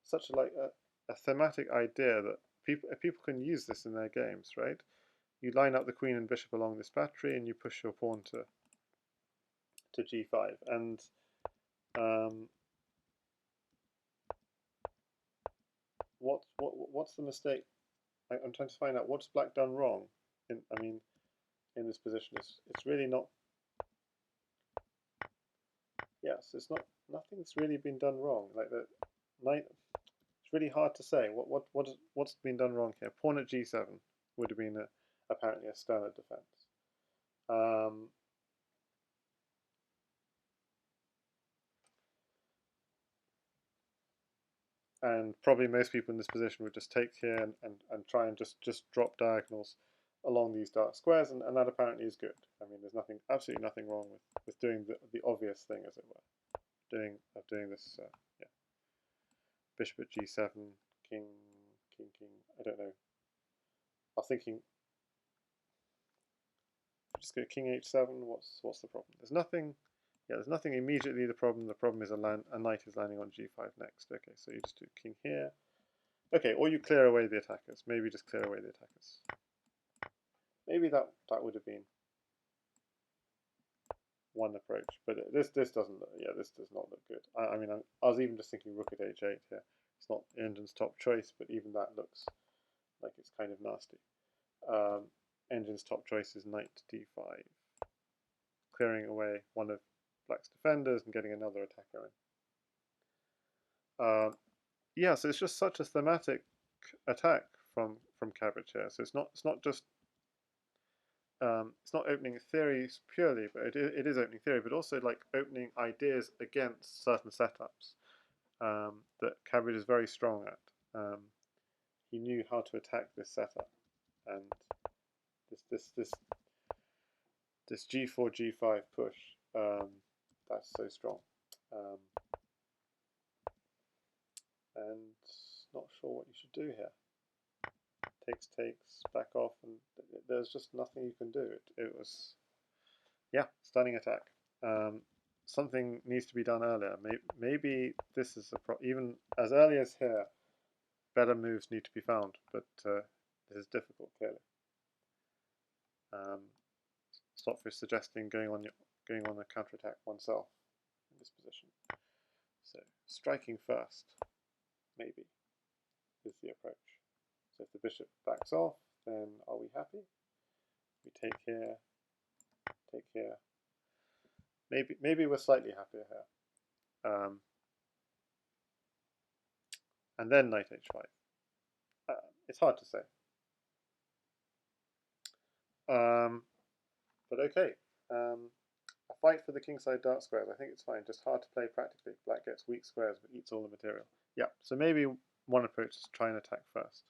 such a thematic idea that people can use this in their games, right? You line up the queen and bishop along this battery, and you push your pawn to g5. And um, what's the mistake? I'm trying to find out what's black done wrong. I mean, in this position, it's really not. Yes, it's not. Nothing's really been done wrong. Like the knight. It's really hard to say what's been done wrong here. Pawn at g7 would have been apparently a sterner defense. And probably most people in this position would just take here and try and just drop diagonals along these dark squares, and that apparently is good. I mean, there's absolutely nothing wrong with doing the obvious thing, as it were, doing this. Yeah, bishop at g7, king. I don't know. I was thinking, just go king h7. What's the problem? There's nothing. Yeah, there's nothing immediately the problem. The problem is a knight is landing on g5 next. Okay, so you just do king here. Okay, or you clear away the attackers. Maybe just clear away the attackers. Maybe that would have been one approach, but this doesn't look, yeah, this does not look good. I mean, I was even just thinking rook at h8 here. It's not Engine's top choice, but even that looks like it's kind of nasty. Engine's top choice is knight to d5, clearing away one of black's defenders and getting another attacker in. Yeah, so it's just such a thematic attack from Cabbage here. So it's not just it's not opening theories purely, but it is opening theory, but also like opening ideas against certain setups that Cabbage is very strong at. He knew how to attack this setup, and this g4 g5 push, that's so strong. And not sure what you should do here. Takes, back off, and there's just nothing you can do. It was, yeah, stunning attack. Something needs to be done earlier. Maybe this is even as early as here, better moves need to be found, but this is difficult, clearly. Stockfish suggesting going on a counterattack oneself in this position. So striking first, maybe, is the approach. So if the bishop backs off, then are we happy? We take here, take here. Maybe we're slightly happier here. And then knight h5. It's hard to say. But okay. A fight for the kingside dark squares. I think it's fine. Just hard to play practically. Black gets weak squares but eats all the material. Yeah, so maybe one approach is try and attack first.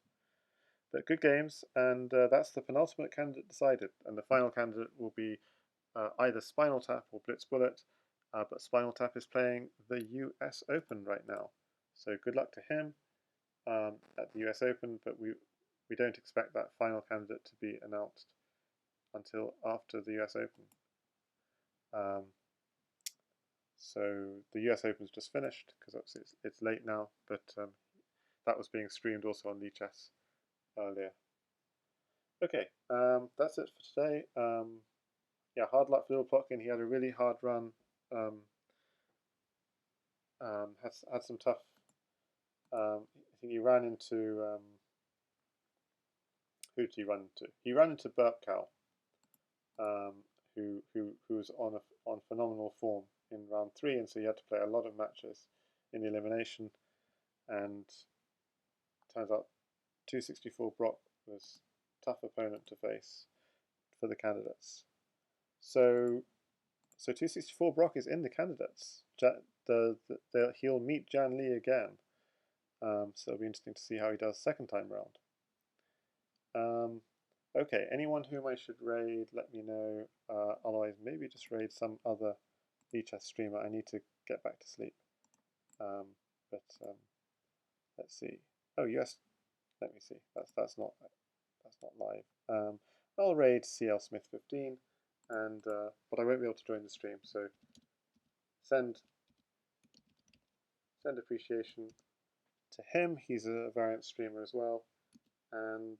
But good games, and that's the penultimate candidate decided. And the final candidate will be either Spinal Tap or Blitz Bullet. But Spinal Tap is playing the US Open right now. So good luck to him at the US Open, but we don't expect that final candidate to be announced until after the US Open. So the US Open's just finished, because obviously it's late now, but that was being streamed also on Lichess earlier. Okay, that's it for today. Yeah, hard luck for littleplotkin. He had a really hard run. Had some tough. I think he ran into. Who did he run into? He ran into Burpcow, who was on phenomenal form in round 3, and so he had to play a lot of matches in the elimination. And turns out 264brocc was a tough opponent to face for the candidates. So 264brocc is in the candidates. He'll meet Jan Lee again. So it'll be interesting to see how he does second time round. Okay, anyone whom I should raid, let me know. Otherwise, maybe just raid some other VChat streamer. I need to get back to sleep. But let's see. Oh, US. Let me see. That's not live. I'll raid CL Smith 15, and but I won't be able to join the stream. So send appreciation to him. He's a variant streamer as well, and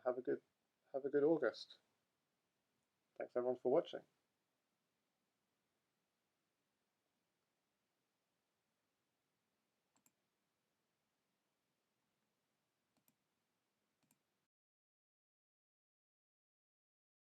have a good August. Thanks everyone for watching.